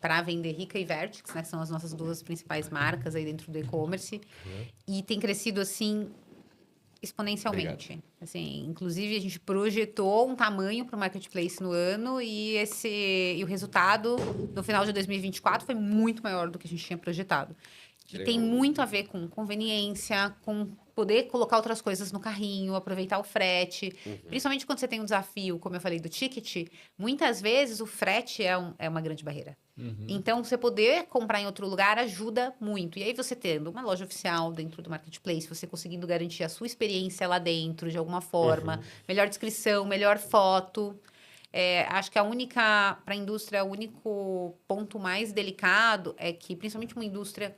para vender Rica e Vertex, né, que são as nossas 2 principais marcas aí dentro do e-commerce. E tem crescido, assim, exponencialmente. Assim, inclusive, a gente projetou um tamanho para o marketplace no ano e o resultado no final de 2024 foi muito maior do que a gente tinha projetado. E tem muito a ver com conveniência, com poder colocar outras coisas no carrinho, aproveitar o frete. Principalmente quando você tem um desafio, como eu falei, do ticket, muitas vezes o frete é uma grande barreira. Então, você poder comprar em outro lugar ajuda muito. E aí, você tendo uma loja oficial dentro do marketplace, você conseguindo garantir a sua experiência lá dentro, de alguma forma, melhor descrição, melhor foto. Acho que para a indústria, o único ponto mais delicado é que, principalmente uma indústria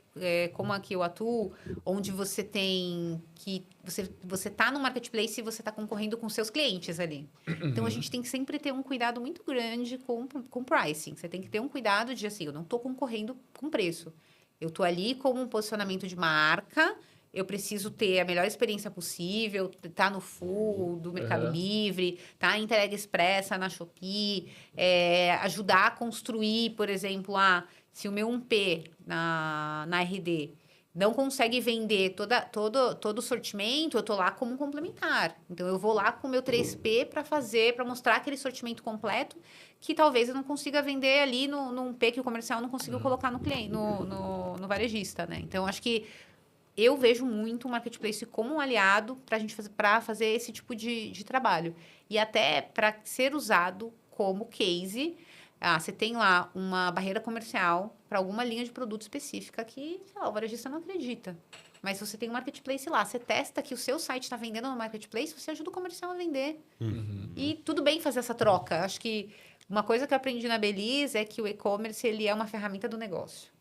como a que eu atuo, onde você tem que... Você está no marketplace e você está concorrendo com seus clientes ali. Então, a gente tem que sempre ter um cuidado muito grande com pricing. Você tem que ter um cuidado de, assim, eu não estou concorrendo com preço. Eu estou ali como um posicionamento de marca... Eu preciso ter a melhor experiência possível, tá no full do Mercado Livre, tá entrega expressa na Shopee, ajudar a construir, por exemplo, se o meu 1P na RD não consegue vender todo o sortimento, eu tô lá como um complementar. Então, eu vou lá com o meu 3P para mostrar aquele sortimento completo que talvez eu não consiga vender ali no 1P que o comercial não conseguiu colocar no cliente, no varejista, né? Então, acho que eu vejo muito o marketplace como um aliado para fazer esse tipo de trabalho. E até para ser usado como case. Você tem lá uma barreira comercial para alguma linha de produto específica que, sei lá, o varejista não acredita. Mas se você tem um marketplace lá, você testa que o seu site está vendendo no marketplace, você ajuda o comercial a vender. E tudo bem fazer essa troca. Acho que uma coisa que eu aprendi na Belize é que o e-commerce ele é uma ferramenta do negócio.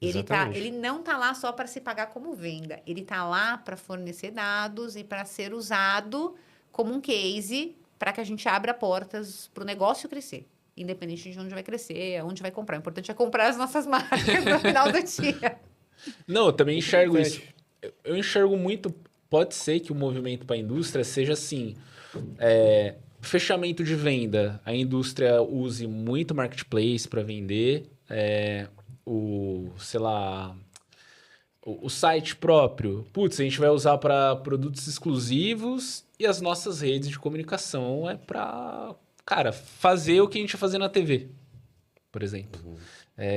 Ele não está lá só para se pagar como venda. Ele está lá para fornecer dados e para ser usado como um case para que a gente abra portas para o negócio crescer. Independente de onde vai crescer, onde vai comprar. O importante é comprar as nossas marcas no final do dia. Não, eu também enxergo isso. Eu enxergo muito... Pode ser que o movimento para a indústria seja assim... fechamento de venda. A indústria use muito marketplace para vender... sei lá, o site próprio. Putz, a gente vai usar para produtos exclusivos e as nossas redes de comunicação para, cara, fazer o que a gente vai fazer na TV, por exemplo.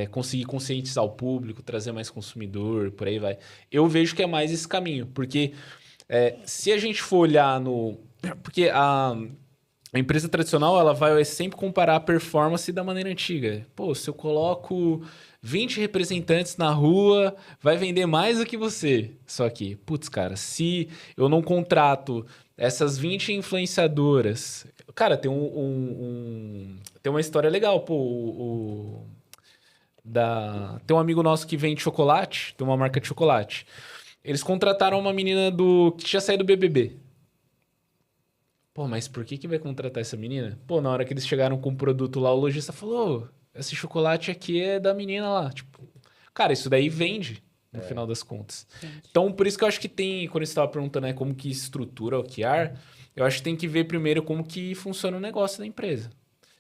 Conseguir conscientizar o público, trazer mais consumidor, por aí vai. Eu vejo que é mais esse caminho, porque se a gente for olhar no... Porque a empresa tradicional, ela vai sempre comparar a performance da maneira antiga. Pô, se eu coloco 20 representantes na rua, vai vender mais do que você. Só que, putz, cara, se eu não contrato essas 20 influenciadoras... Cara, tem tem uma história legal, pô. Tem um amigo nosso que vende chocolate, tem uma marca de chocolate. Eles contrataram uma menina que tinha saído do BBB. Pô, mas por que vai contratar essa menina? Pô, na hora que eles chegaram com o produto lá, o lojista falou, esse chocolate aqui é da menina lá. Tipo, cara, isso daí vende, no final das contas. Entendi. Então, por isso que eu acho que quando você estava perguntando como que estrutura o OKR, eu acho que tem que ver primeiro como que funciona o negócio da empresa.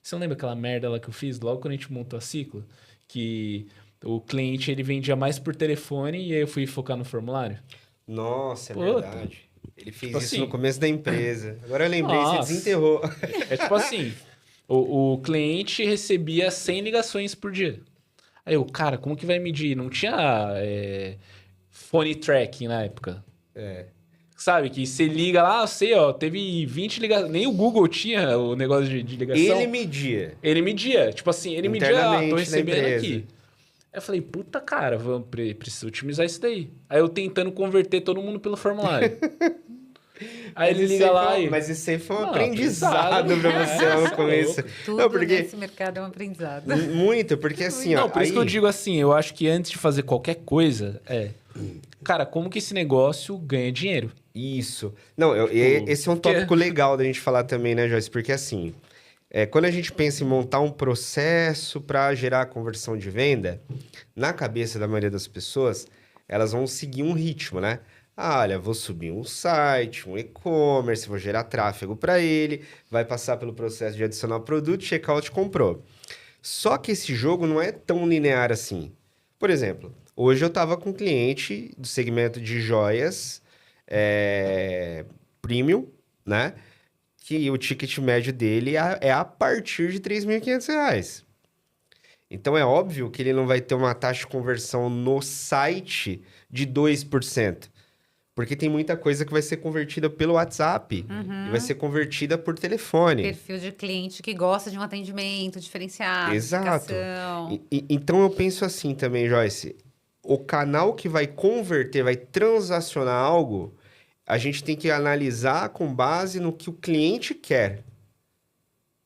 Você não lembra aquela merda lá que eu fiz logo quando a gente montou a Ciclo? Que o cliente, ele vendia mais por telefone e aí eu fui focar no formulário? Nossa, verdade. Ele fez isso assim, no começo da empresa. Agora eu lembrei, você desenterrou. Tipo assim, o cliente recebia 100 ligações por dia. Aí eu, cara, como que vai medir? Não tinha phone tracking na época. Sabe? Que você liga lá, sei, ó, teve 20 ligações. Nem o Google tinha o negócio de ligação. Ele media. Ele media. Tipo assim, ele media, Internamente tô na recebendo empresa. aqui. Aí eu falei, puta cara, preciso otimizar isso daí. Aí eu tentando converter todo mundo pelo formulário. Aí ele liga lá e... Mas isso aí foi um Não, aprendizado aprendizado. pra você lá no começo. Tudo Não, porque... nesse mercado é um aprendizado. Muito, porque assim, ó... Não, por isso que eu aí- digo assim, eu acho que antes de fazer qualquer coisa, cara, como que esse negócio ganha dinheiro? Isso. Não, esse é um porque- tópico legal da gente falar também, né, Joyce? Porque assim, quando a gente pensa em montar um processo para gerar conversão de venda, na cabeça da maioria das pessoas, elas vão seguir um ritmo, né? Ah, olha, vou subir um site, um e-commerce, vou gerar tráfego para ele, vai passar pelo processo de adicionar o produto, checkout, comprou. Só que esse jogo não é tão linear assim. Por exemplo, hoje eu estava com um cliente do segmento de joias premium, né? Que o ticket médio dele é a partir de R$ 3.500. Então é óbvio que ele não vai ter uma taxa de conversão no site de 2%. Porque tem muita coisa que vai ser convertida pelo WhatsApp e vai ser convertida por telefone. Perfil de cliente que gosta de um atendimento diferenciado, Exato. explicação. Então eu penso assim também, Joyce. O canal que vai converter, vai transacionar algo, a gente tem que analisar com base no que o cliente quer.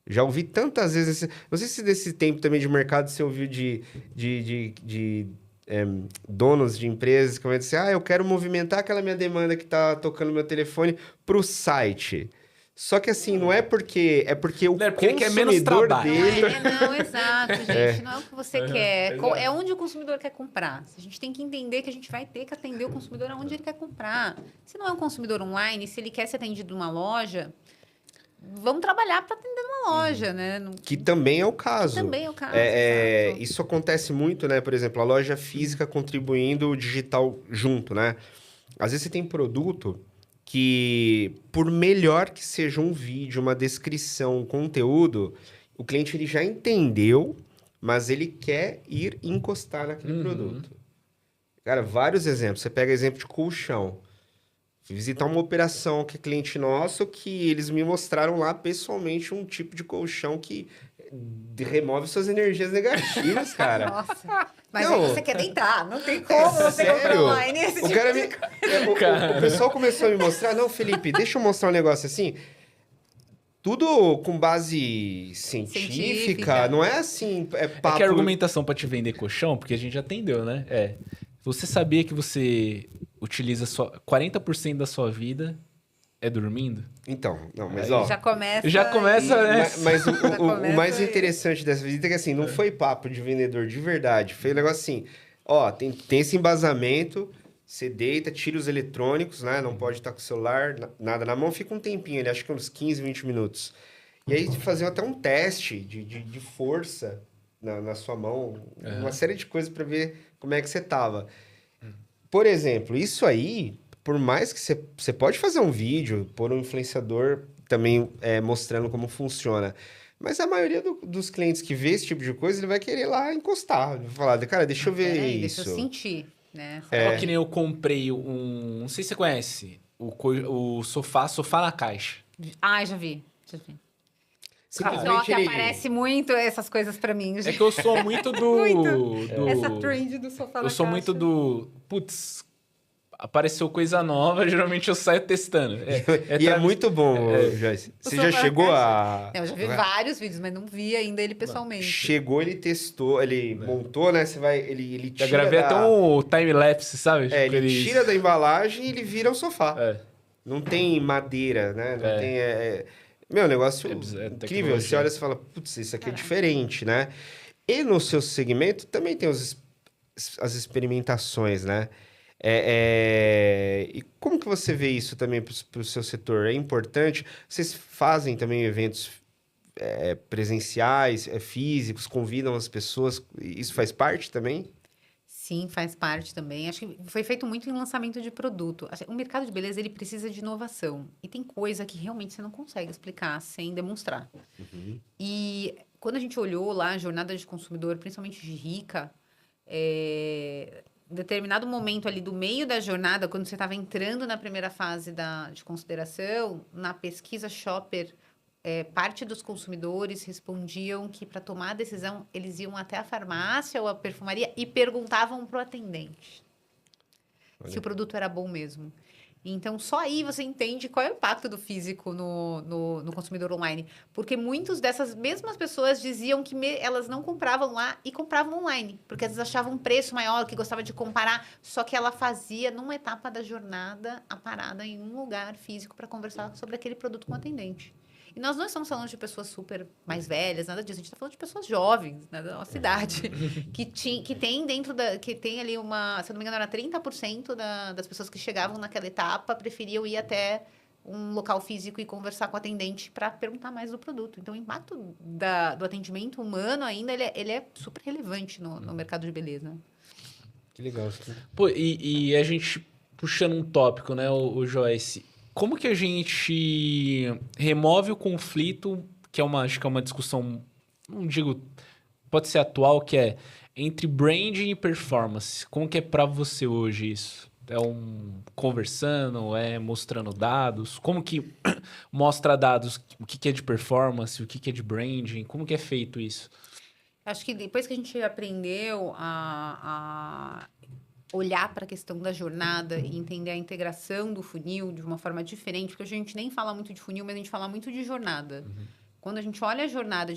Já ouvi tantas vezes... Não sei se desse tempo também de mercado você ouviu de donos de empresas que vão dizer, eu quero movimentar aquela minha demanda que está tocando meu telefone para o site. Só que assim, não é porque... É porque o Não, é porque ele quer menos consumidor trabalho. dele... Não, exato, gente. Não é o que você quer. exato. É onde o consumidor quer comprar. A gente tem que entender que a gente vai ter que atender o consumidor aonde ele quer comprar. Se não é um consumidor online, se ele quer ser atendido numa loja, vamos trabalhar para atender numa loja, né? Que também é o caso. Também é o caso. exato. Isso acontece muito, né? Por exemplo, a loja física contribuindo o digital junto, né? Às vezes você tem produto que, por melhor que seja um vídeo, uma descrição, um conteúdo, o cliente ele já entendeu, mas ele quer ir encostar naquele produto. Cara, vários exemplos. Você pega exemplo de colchão. Fui visitar uma operação que é cliente nosso, que eles me mostraram lá pessoalmente um tipo de colchão que remove suas energias negativas, cara. Nossa. Mas Não. aí você quer deitar. Não tem como você comprar Sério? online esse O tipo cara de me... coisa. o pessoal começou a me mostrar, não, Felipe, deixa eu mostrar um negócio assim. Tudo com base científica, não é assim, é É papo... que a argumentação pra te vender colchão, porque a gente já atendeu, né? Você sabia que você utiliza só 40% da sua vida dormindo? Então, não, mas Aí ó... Já começa. Já começa, aí. né? Mas o começa mais aí. interessante dessa visita é que, assim, não foi papo de vendedor de verdade. Foi um negócio assim, ó, tem esse embasamento, você deita, tira os eletrônicos, né? Não pode estar com o celular, nada na mão, fica um tempinho ali, acho que uns 15, 20 minutos. E aí faziam até um teste de força na sua mão, uma série de coisas para ver como é que você tava. Por exemplo, isso aí, por mais que você pode fazer um vídeo, pôr um influenciador também mostrando como funciona. Mas a maioria dos clientes que vê esse tipo de coisa, ele vai querer ir lá encostar. Vai falar, cara, deixa eu ver Peraí, isso. deixa eu sentir, né? Ó, que nem eu comprei não sei se você conhece, o sofá na caixa. Já vi. Simplesmente Só que ele- aparece muito essas coisas pra mim, É gente. que eu sou muito do... Essa trend do sofá na Eu sou caixa. muito do... Putz, apareceu coisa nova, geralmente eu saio testando. E é muito bom, Joyce. Você já sofá na chegou caixa. a... Eu já vi vários vídeos, mas não vi ainda ele pessoalmente. Chegou, ele testou, ele montou, né? Você vai, ele Já tira gravei da... até um time-lapse, sabe? Tipo, ele tira da embalagem e ele vira o sofá. É. Não tem madeira, né? Não É. tem... Meu, negócio É incrível. tecnologia. Você olha e fala, putz, isso aqui é diferente, né? E no seu segmento também tem as experimentações, né? E como que você vê isso também para o seu setor? É importante? Vocês fazem também eventos presenciais, físicos, convidam as pessoas? Isso faz parte também? Sim, faz parte também. Acho que foi feito muito em lançamento de produto. O mercado de beleza, ele precisa de inovação. E tem coisa que realmente você não consegue explicar sem demonstrar. E quando a gente olhou lá a jornada de consumidor, principalmente de Rica, determinado momento ali do meio da jornada, quando você estava entrando na primeira fase de consideração, na pesquisa Shopper, parte dos consumidores respondiam que para tomar a decisão eles iam até a farmácia ou a perfumaria e perguntavam para o atendente se o produto era bom mesmo. Então, só aí você entende qual é o impacto do físico no consumidor online. Porque muitas dessas mesmas pessoas diziam que elas não compravam lá e compravam online. Porque elas achavam um preço maior, que gostava de comparar. Só que ela fazia, numa etapa da jornada, a parada em um lugar físico para conversar sobre aquele produto com o atendente. E nós não estamos falando de pessoas super mais velhas, nada disso. A gente está falando de pessoas jovens, né, da nossa idade, que tem dentro que tem ali uma, se eu não me engano, era 30% das pessoas que chegavam naquela etapa preferiam ir até um local físico e conversar com o atendente para perguntar mais do produto. Então, o impacto do atendimento humano ainda, ele é super relevante no mercado de beleza. Que legal. Pô, e a gente puxando um tópico, né, o Joyce... Como que a gente remove o conflito, que acho que é uma discussão, não digo, pode ser atual, que é entre branding e performance. Como que é para você hoje isso? É conversando, é mostrando dados? Como que mostra dados? O que é de performance, o que é de branding? Como que é feito isso? Acho que depois que a gente aprendeu a olhar para a questão da jornada e entender a integração do funil de uma forma diferente, porque a gente nem fala muito de funil, mas a gente fala muito de jornada. Quando a gente olha a jornada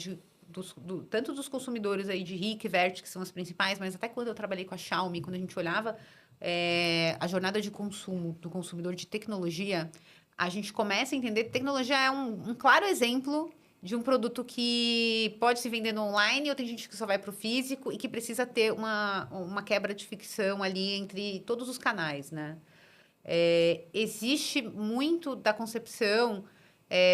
tanto dos consumidores aí de RIC e Vert, que são as principais, mas até quando eu trabalhei com a Xiaomi, quando a gente olhava a jornada de consumo do consumidor de tecnologia, a gente começa a entender que tecnologia é um claro exemplo de um produto que pode se vender no online ou tem gente que só vai para o físico e que precisa ter uma quebra de ficção ali entre todos os canais, né? Existe muito da concepção,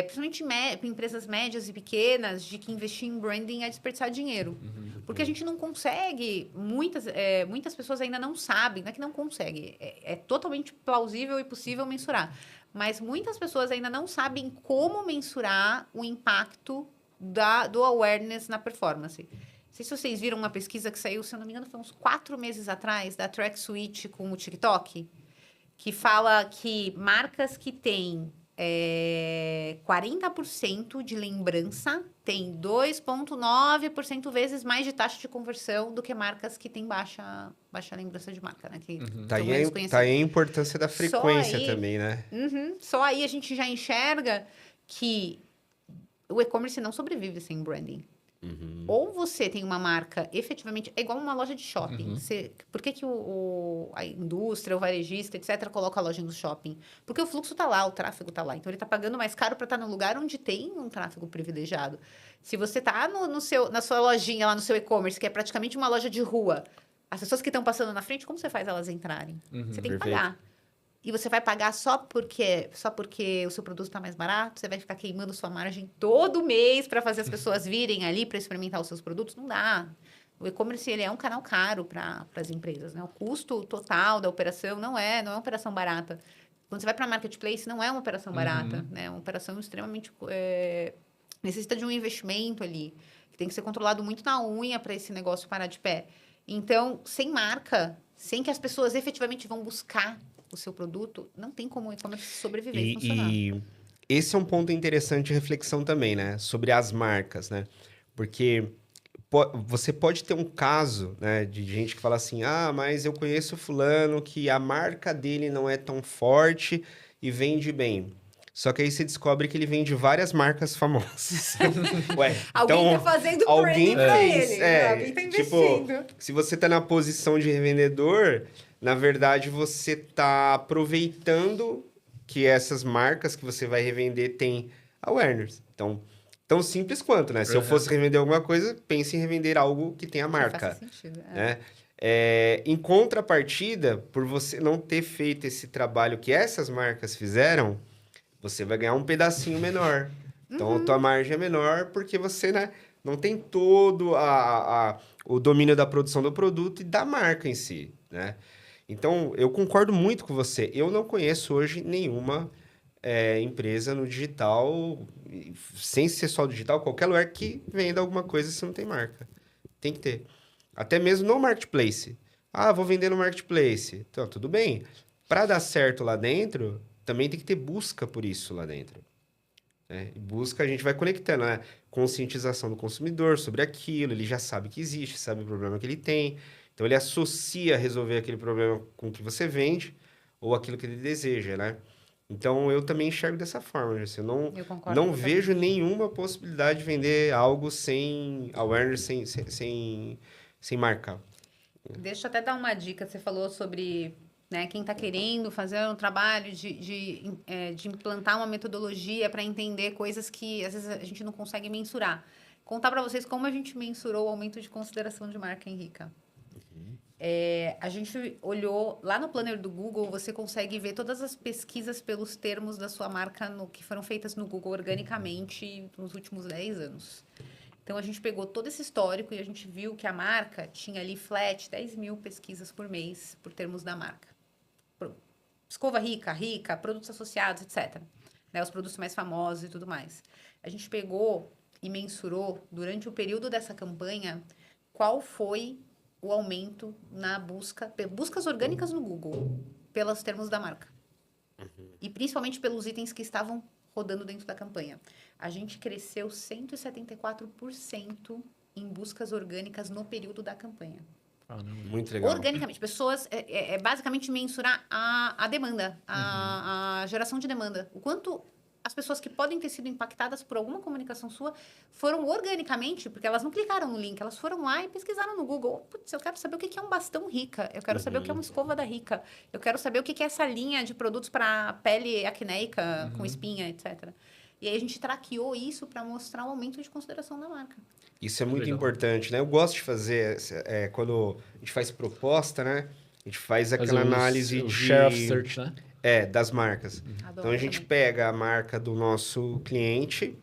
principalmente em empresas médias e pequenas, de que investir em branding é desperdiçar dinheiro. Porque a gente não consegue, muitas pessoas ainda não sabem, não é que não consegue, é totalmente plausível e possível mensurar. Mas muitas pessoas ainda não sabem como mensurar o impacto do awareness na performance. Não sei se vocês viram uma pesquisa que saiu, se eu não me engano, foi uns 4 meses atrás, da Track Suite com o TikTok, que fala que marcas que têm 40% de lembrança têm 2,9% vezes mais de taxa de conversão do que marcas que têm baixa lembrança de marca, né? Que Tá aí a importância da frequência também, né? Só aí a gente já enxerga que o e-commerce não sobrevive sem branding. Ou você tem uma marca efetivamente... É igual uma loja de shopping. Por que a indústria, o varejista, etc., coloca a loja no shopping? Porque o fluxo está lá, o tráfego está lá. Então, ele está pagando mais caro para estar no lugar onde tem um tráfego privilegiado. Se você está na sua lojinha, lá no seu e-commerce, que é praticamente uma loja de rua, as pessoas que estão passando na frente, como você faz elas entrarem? Você tem que pagar. E você vai pagar só porque o seu produto está mais barato? Você vai ficar queimando sua margem todo mês para fazer as pessoas virem ali para experimentar os seus produtos? Não dá. O e-commerce ele é um canal caro para as empresas, né? O custo total da operação não é uma operação barata. Quando você vai para marketplace, não é uma operação barata, né? É uma operação extremamente... necessita de um investimento ali, que tem que ser controlado muito na unha para esse negócio parar de pé. Então, sem marca, sem que as pessoas efetivamente vão buscar o seu produto, não tem como o e-commerce sobreviver e funcionar. E esse é um ponto interessante de reflexão também, né? Sobre as marcas, né? Porque você pode ter um caso, né, de gente que fala assim, mas eu conheço fulano que a marca dele não é tão forte e vende bem. Só que aí você descobre que ele vende várias marcas famosas. Ué, alguém tá fazendo branding pra ele. Alguém tá investindo. Tipo, se você tá na posição de revendedor, na verdade, você tá aproveitando que essas marcas que você vai revender têm awareness. Então, tão simples quanto, né? Se eu fosse revender alguma coisa, pense em revender algo que tenha marca. Faz sentido, né? Em contrapartida, por você não ter feito esse trabalho que essas marcas fizeram, você vai ganhar um pedacinho menor. Então, a tua margem é menor porque você, né, não tem todo o domínio da produção do produto e da marca em si, né? Então, eu concordo muito com você. Eu não conheço hoje nenhuma empresa no digital, sem ser só digital, qualquer lugar que venda alguma coisa se não tem marca. Tem que ter. Até mesmo no marketplace. Ah, vou vender no marketplace. Então, tudo bem. Para dar certo lá dentro, também tem que ter busca por isso lá dentro. Né? E busca, a gente vai conectando, né? Conscientização do consumidor sobre aquilo, ele já sabe que existe, sabe o problema que ele tem. Então, ele associa resolver aquele problema com o que você vende ou aquilo que ele deseja, né? Então, eu também enxergo dessa forma, Jessy. Eu Eu concordo não totalmente. vejo nenhuma possibilidade de vender algo sem awareness, sem marca. Deixa eu até dar uma dica. Você falou sobre, né, quem está querendo fazer um trabalho de implantar uma metodologia para entender coisas que às vezes a gente não consegue mensurar. Contar para vocês como a gente mensurou o aumento de consideração de marca, Henrica. A gente olhou lá no planner do Google, você consegue ver todas as pesquisas pelos termos da sua marca que foram feitas no Google organicamente nos últimos 10 anos. Então, a gente pegou todo esse histórico e a gente viu que a marca tinha ali flat 10 mil pesquisas por mês por termos da marca. Escova rica, produtos associados, etc. Né, os produtos mais famosos e tudo mais. A gente pegou e mensurou, durante o período dessa campanha, qual foi o aumento na buscas orgânicas no Google, pelos termos da marca. E principalmente pelos itens que estavam rodando dentro da campanha. A gente cresceu 174% em buscas orgânicas no período da campanha. Muito legal. Organicamente. Pessoas, basicamente mensurar a demanda, a geração de demanda. O quanto as pessoas que podem ter sido impactadas por alguma comunicação sua foram organicamente, porque elas não clicaram no link, elas foram lá e pesquisaram no Google. Putz, eu quero saber o que é um bastão Rica, eu quero saber o que é uma escova da Rica, eu quero saber o que é essa linha de produtos para pele acneica, com espinha, etc. E aí a gente traqueou isso para mostrar o aumento de consideração da marca. Isso é muito Legal. importante, né? Eu gosto de fazer, quando a gente faz proposta, né? A gente faz aquela análise o de... share of search, né? das marcas. Adoro Então, a gente também. pega a marca do nosso cliente.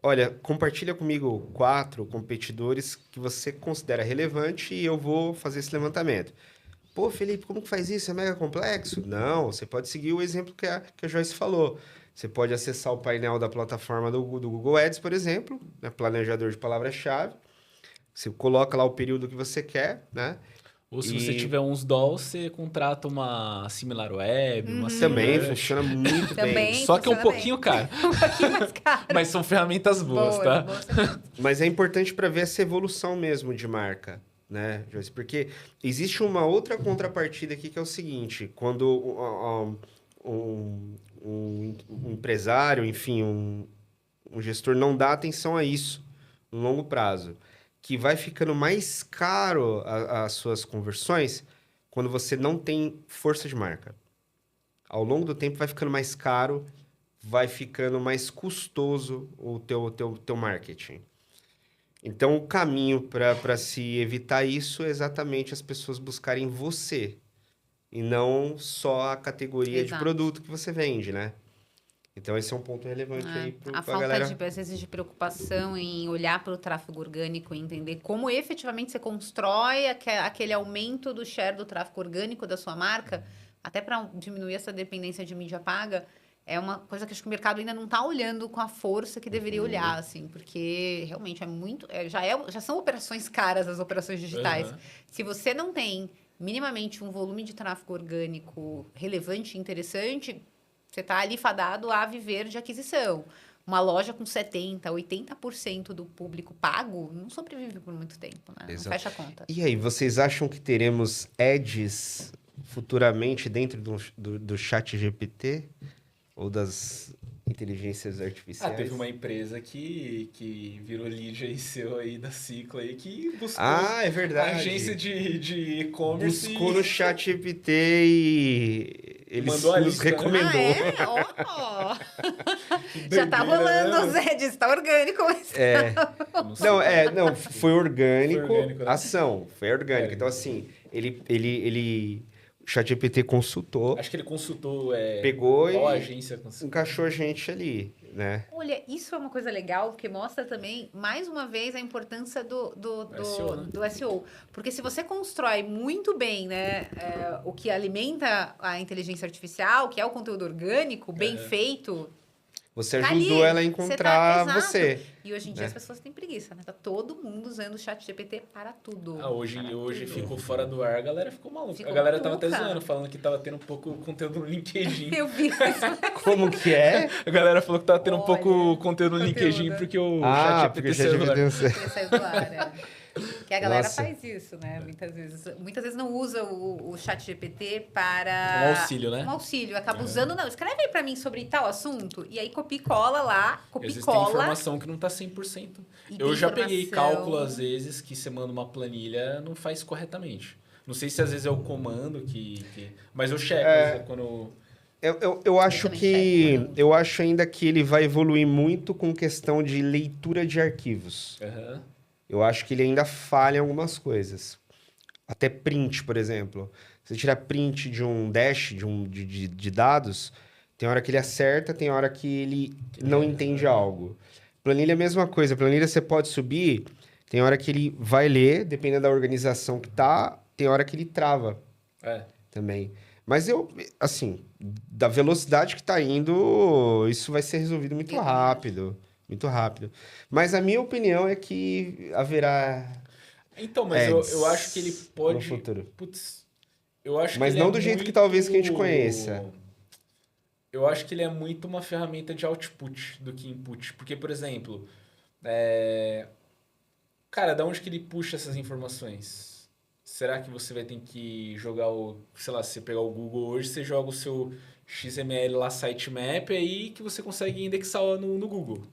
Olha, compartilha comigo 4 competidores que você considera relevante e eu vou fazer esse levantamento. Pô, Felipe, como que faz isso? É mega complexo? Não, você pode seguir o exemplo que a Joyce falou. Você pode acessar o painel da plataforma do Google Ads, por exemplo, né? Planejador de palavras-chave. Você coloca lá o período que você quer, né? Ou se E você tiver uns dolls, você contrata uma SimilarWeb, uma também SEMrush. funciona muito bem. Também. Só que é um funciona pouquinho bem. caro. Um pouquinho mais caro. Mas são ferramentas boas, tá? Boas ferramentas. Mas é importante para ver essa evolução mesmo de marca, né, Joyce? Porque existe uma outra contrapartida aqui que é o seguinte: quando um empresário, enfim, um gestor não dá atenção a isso no longo prazo, que vai ficando mais caro as suas conversões quando você não tem força de marca. Ao longo do tempo vai ficando mais caro, vai ficando mais custoso o teu marketing. Então, o caminho para se evitar isso é exatamente as pessoas buscarem você e não só a categoria de Exato. produto que você vende, né? Então, esse é um ponto relevante aí A pra falta galera. às vezes, de preocupação em olhar para o tráfego orgânico e entender como efetivamente você constrói aquele aumento do share do tráfego orgânico da sua marca, até para diminuir essa dependência de mídia paga, é uma coisa que acho que o mercado ainda não está olhando com a força que deveria olhar, assim, porque realmente é muito. Já são operações caras as operações digitais. Uhum. Se você não tem minimamente um volume de tráfego orgânico relevante e interessante, você está ali fadado a viver de aquisição. Uma loja com 70%, 80% do público pago não sobrevive por muito tempo, né? Não Exato. fecha a conta. E aí, vocês acham que teremos ads futuramente dentro do chat GPT? Ou das inteligências artificiais? Teve uma empresa que virou lead aí seu aí da Cicla aí, que buscou É verdade. a agência de e-commerce. Buscou no chat GPT e ele Mandou a nos lista, né? recomendou. Ó! Já tá rolando os ads, tá orgânico. Mas... Não, foi orgânico, Foi orgânico, né? ação, foi orgânico. Então, assim, o ChatGPT consultou, Acho que ele consultou pegou qual e agência consultou. encaixou a gente ali, né? Olha, isso é uma coisa legal, porque mostra também, mais uma vez, a importância do SEO, né? do SEO. Porque se você constrói muito bem, né, o que alimenta a inteligência artificial, que é o conteúdo orgânico, bem feito, Você Tá ajudou ali, ela a você encontrar exato. você. E hoje em dia né? as pessoas têm preguiça, né? Tá todo mundo usando o chat GPT para tudo. Hoje Para tudo. ficou fora do ar, a galera ficou maluca. Ficou a galera tava até maluca. zoando, falando que tava tendo um pouco conteúdo no LinkedIn. Eu vi isso. Como que é? A galera falou que tava tendo um pouco Olha, conteúdo no LinkedIn conteúdo. porque o chat Porque o GPT saiu do ar. ChatGPT... Ele saiu do ar, né? Que a galera Nossa. faz isso, né? Muitas vezes. Muitas vezes não usa o chat GPT para... Um auxílio, né? Um auxílio. Acaba usando, não, escreve aí pra mim sobre tal assunto. E aí copia e cola lá, copia e Existe cola. informação que não tá 100%. E Eu tem já peguei informação- cálculo, às vezes, que você manda uma planilha, não faz corretamente. Não sei se às vezes é o comando mas eu checo quando... Eu acho também que... checo. Eu acho ainda que ele vai evoluir muito com questão de leitura de arquivos. Aham. Eu acho que ele ainda falha em algumas coisas. Até print, por exemplo. Você tirar print de um dash, de dados, tem hora que ele acerta, tem hora que ele não entende algo. Planilha é a mesma coisa. Planilha você pode subir, tem hora que ele vai ler, dependendo da organização que tá, tem hora que ele trava também. Mas assim, da velocidade que tá indo, isso vai ser resolvido muito Eu rápido. Muito rápido. Mas a minha opinião é que haverá Então, mas eu ads acho que ele pode... no futuro. Putz, eu acho Mas que ele não é do jeito que muito- talvez que a gente conheça. Eu acho que ele é muito uma ferramenta de output do que input. Porque, por exemplo, cara, da onde que ele puxa essas informações? Será que você vai ter que jogar sei lá, se você pegar o Google hoje, você joga o seu XML lá, sitemap, aí que você consegue indexar no Google,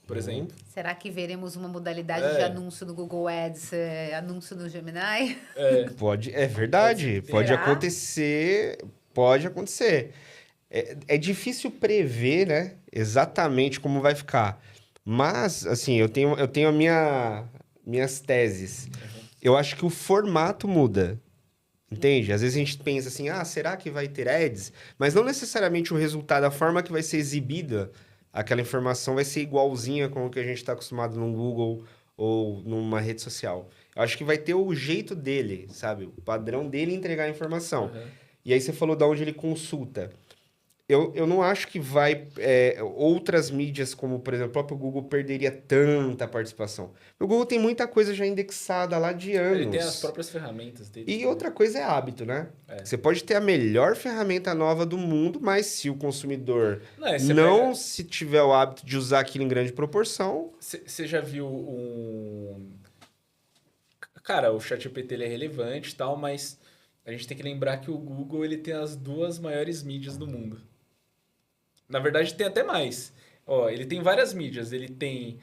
por exemplo. Será que veremos uma modalidade de anúncio no Google Ads, anúncio no Gemini? É verdade, pode Será? acontecer, pode acontecer. É difícil prever, né, exatamente como vai ficar. Mas, assim, eu tenho minhas teses. Eu acho que o formato muda. Entende? Às vezes a gente pensa assim, será que vai ter ads? Mas não necessariamente o resultado, a forma que vai ser exibida, aquela informação vai ser igualzinha com o que a gente está acostumado no Google ou numa rede social. Eu acho que vai ter o jeito dele, sabe? O padrão dele entregar a informação. Uhum. E aí você falou de onde ele consulta. Eu não acho que outras mídias, como, por exemplo, o próprio Google, perderia tanta participação. O Google tem muita coisa já indexada lá de anos. Ele tem as próprias ferramentas dele. E outra coisa é hábito, né? Você pode ter a melhor ferramenta nova do mundo, mas se o consumidor se tiver o hábito de usar aquilo em grande proporção... Você já viu Cara, o ChatGPT ele é relevante e tal, mas a gente tem que lembrar que o Google ele tem as duas maiores mídias do mundo. Na verdade, tem até mais. Ele tem várias mídias. Ele tem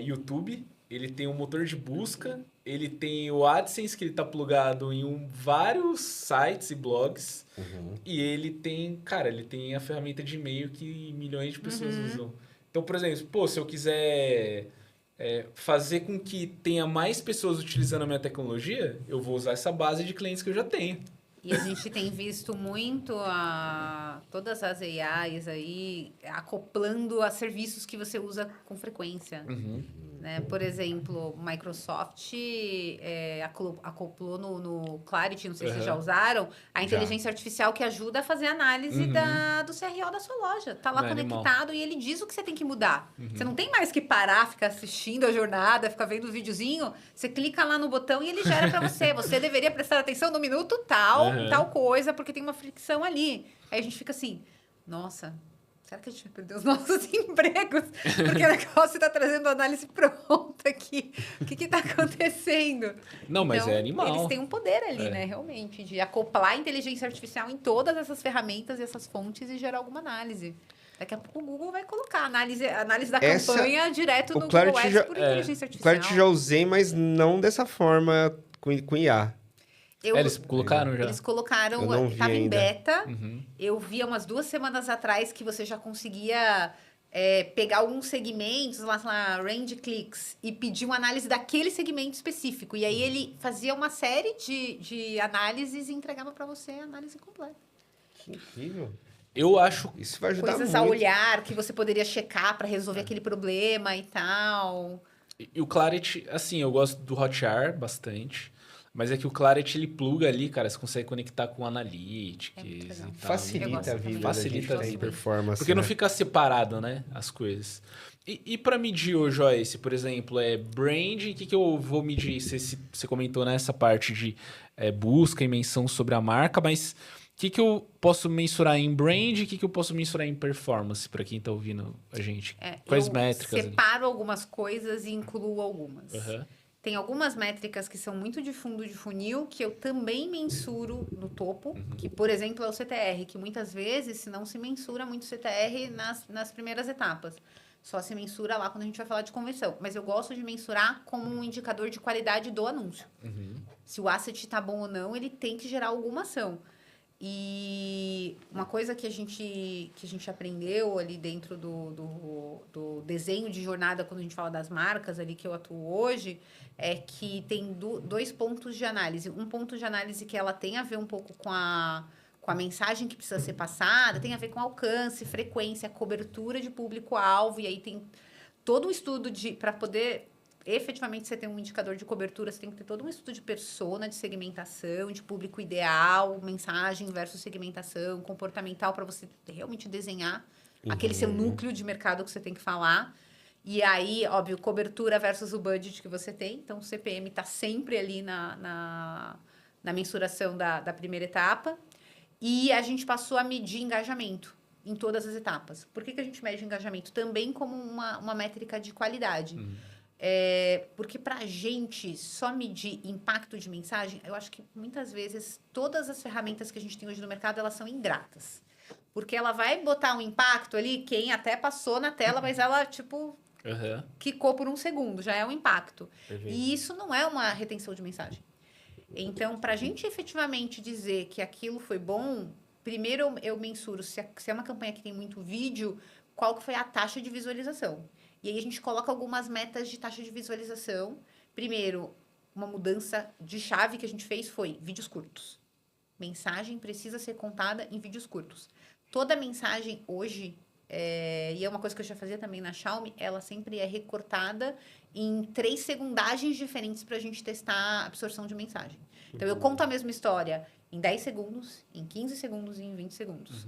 YouTube, ele tem um motor de busca, ele tem o AdSense, que ele está plugado em vários sites e blogs. E ele tem, ele tem a ferramenta de e-mail que milhões de pessoas usam. Então, por exemplo, se eu quiser fazer com que tenha mais pessoas utilizando a minha tecnologia, eu vou usar essa base de clientes que eu já tenho. E a gente tem visto muito todas as AIs aí acoplando a serviços que você usa com frequência. Né? Por exemplo, Microsoft acoplou no Clarity, não sei se vocês já usaram, a inteligência artificial que ajuda a fazer a análise do CRO da sua loja. Tá lá conectado e ele diz o que você tem que mudar. Você não tem mais que parar, ficar assistindo a jornada, ficar vendo o videozinho. Você clica lá no botão e ele gera para você. Você deveria prestar atenção no minuto tal, tal coisa, porque tem uma fricção ali. Aí a gente fica assim, nossa... Será que a gente vai perder os nossos empregos? Porque o negócio está trazendo análise pronta aqui. O que está acontecendo? Não, mas é animal. Eles têm um poder ali, né? Realmente, de acoplar a inteligência artificial em todas essas ferramentas e essas fontes e gerar alguma análise. Daqui a pouco o Google vai colocar análise da campanha direto no Google Ads por inteligência artificial. O Clarity já usei, mas não dessa forma com IA. Eles colocaram já. Eles colocaram, estava em beta. Eu vi há umas 2 semanas atrás que você já conseguia pegar alguns segmentos, lá, range clicks, e pedir uma análise daquele segmento específico. E aí ele fazia uma série de análises e entregava para você a análise completa. Que incrível. Eu acho... Isso vai ajudar coisas muito. a olhar que você poderia checar para resolver aquele problema e tal. E o Clarity, assim, eu gosto do Hotjar bastante. Mas é que o Clarity, ele pluga ali, cara, você consegue conectar com Analytics muito legal. e tal. Eu Facilita gosto a vida também. da Facilita gente a em vida. performance. Porque não né? fica separado, né, as coisas. E para medir o Joyce, por exemplo, brand, o que eu vou medir? Você comentou nessa parte de busca e menção sobre a marca, mas o que eu posso mensurar em brand e o que eu posso mensurar em performance para quem tá ouvindo a gente? Quais Eu métricas? ali? separo algumas coisas e incluo algumas. Aham. Tem algumas métricas que são muito de fundo de funil, que eu também mensuro no topo, que, por exemplo, é o CTR, que muitas vezes se não se mensura muito CTR nas primeiras etapas. Só se mensura lá quando a gente vai falar de conversão. Mas eu gosto de mensurar como um indicador de qualidade do anúncio. Se o asset está bom ou não, ele tem que gerar alguma ação. E uma coisa que a gente aprendeu ali dentro do desenho de jornada, quando a gente fala das marcas ali que eu atuo hoje, é que tem dois pontos de análise. Um ponto de análise que ela tem a ver um pouco com a mensagem que precisa ser passada, tem a ver com alcance, frequência, cobertura de público-alvo, e aí tem todo um estudo para poder efetivamente você ter um indicador de cobertura, você tem que ter todo um estudo de persona, de segmentação, de público ideal, mensagem versus segmentação, comportamental, para você realmente desenhar aquele seu núcleo de mercado que você tem que falar. E aí, óbvio, cobertura versus o budget que você tem. Então, o CPM está sempre ali na mensuração da primeira etapa. E a gente passou a medir engajamento em todas as etapas. Por que a gente mede engajamento? Também como uma métrica de qualidade. Porque para a gente só medir impacto de mensagem, eu acho que muitas vezes todas as ferramentas que a gente tem hoje no mercado, elas são ingratas. Porque ela vai botar um impacto ali, quem até passou na tela, mas ela, tipo, quicou por um segundo, já é um impacto. Perfeito. E isso não é uma retenção de mensagem. Então, para a gente efetivamente dizer que aquilo foi bom, primeiro eu mensuro se é uma campanha que tem muito vídeo, qual que foi a taxa de visualização. E aí a gente coloca algumas metas de taxa de visualização. Primeiro, uma mudança de chave que a gente fez foi vídeos curtos. Mensagem precisa ser contada em vídeos curtos. Toda mensagem hoje, e é uma coisa que eu já fazia também na Xiaomi, ela sempre é recortada em 3 segundagens diferentes para a gente testar a absorção de mensagem. Então, eu conto a mesma história em 10 segundos, em 15 segundos e em 20 segundos.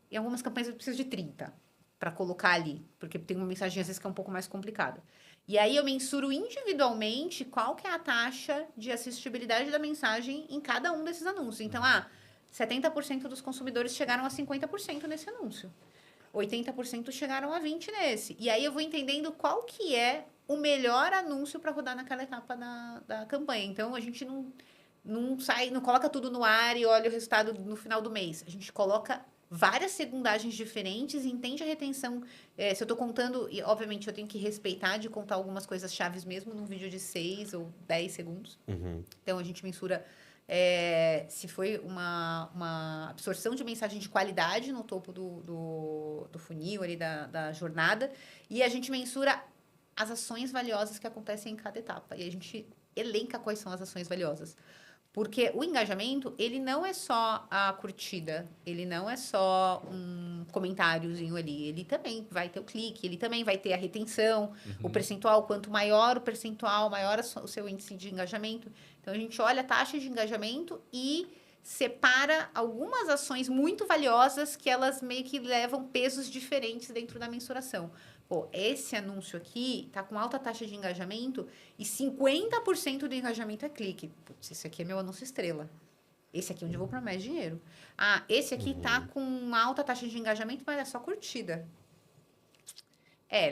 Em algumas campanhas eu preciso de 30 para colocar ali, porque tem uma mensagem às vezes que é um pouco mais complicada. E aí eu mensuro individualmente qual que é a taxa de assistibilidade da mensagem em cada um desses anúncios. Então, 70% dos consumidores chegaram a 50% nesse anúncio. 80% chegaram a 20% nesse. E aí eu vou entendendo qual que é o melhor anúncio para rodar naquela etapa da campanha. Então, a gente não coloca tudo no ar e olha o resultado no final do mês. A gente coloca várias segundagens diferentes, entende a retenção. Se eu estou contando, e obviamente eu tenho que respeitar de contar algumas coisas chaves mesmo num vídeo de 6 ou 10 segundos. Então, a gente mensura se foi uma absorção de mensagem de qualidade no topo do funil ali da jornada. E a gente mensura as ações valiosas que acontecem em cada etapa. E a gente elenca quais são as ações valiosas. Porque o engajamento, ele não é só a curtida, ele não é só um comentáriozinho ali, ele também vai ter o clique, ele também vai ter a retenção, o percentual, quanto maior o percentual, maior o seu índice de engajamento. Então, a gente olha a taxa de engajamento e separa algumas ações muito valiosas que elas meio que levam pesos diferentes dentro da mensuração. Pô, esse anúncio aqui tá com alta taxa de engajamento e 50% do engajamento é clique. Putz, esse aqui é meu anúncio estrela. Esse aqui é onde eu vou para mais dinheiro. Esse aqui tá com uma alta taxa de engajamento, mas é só curtida.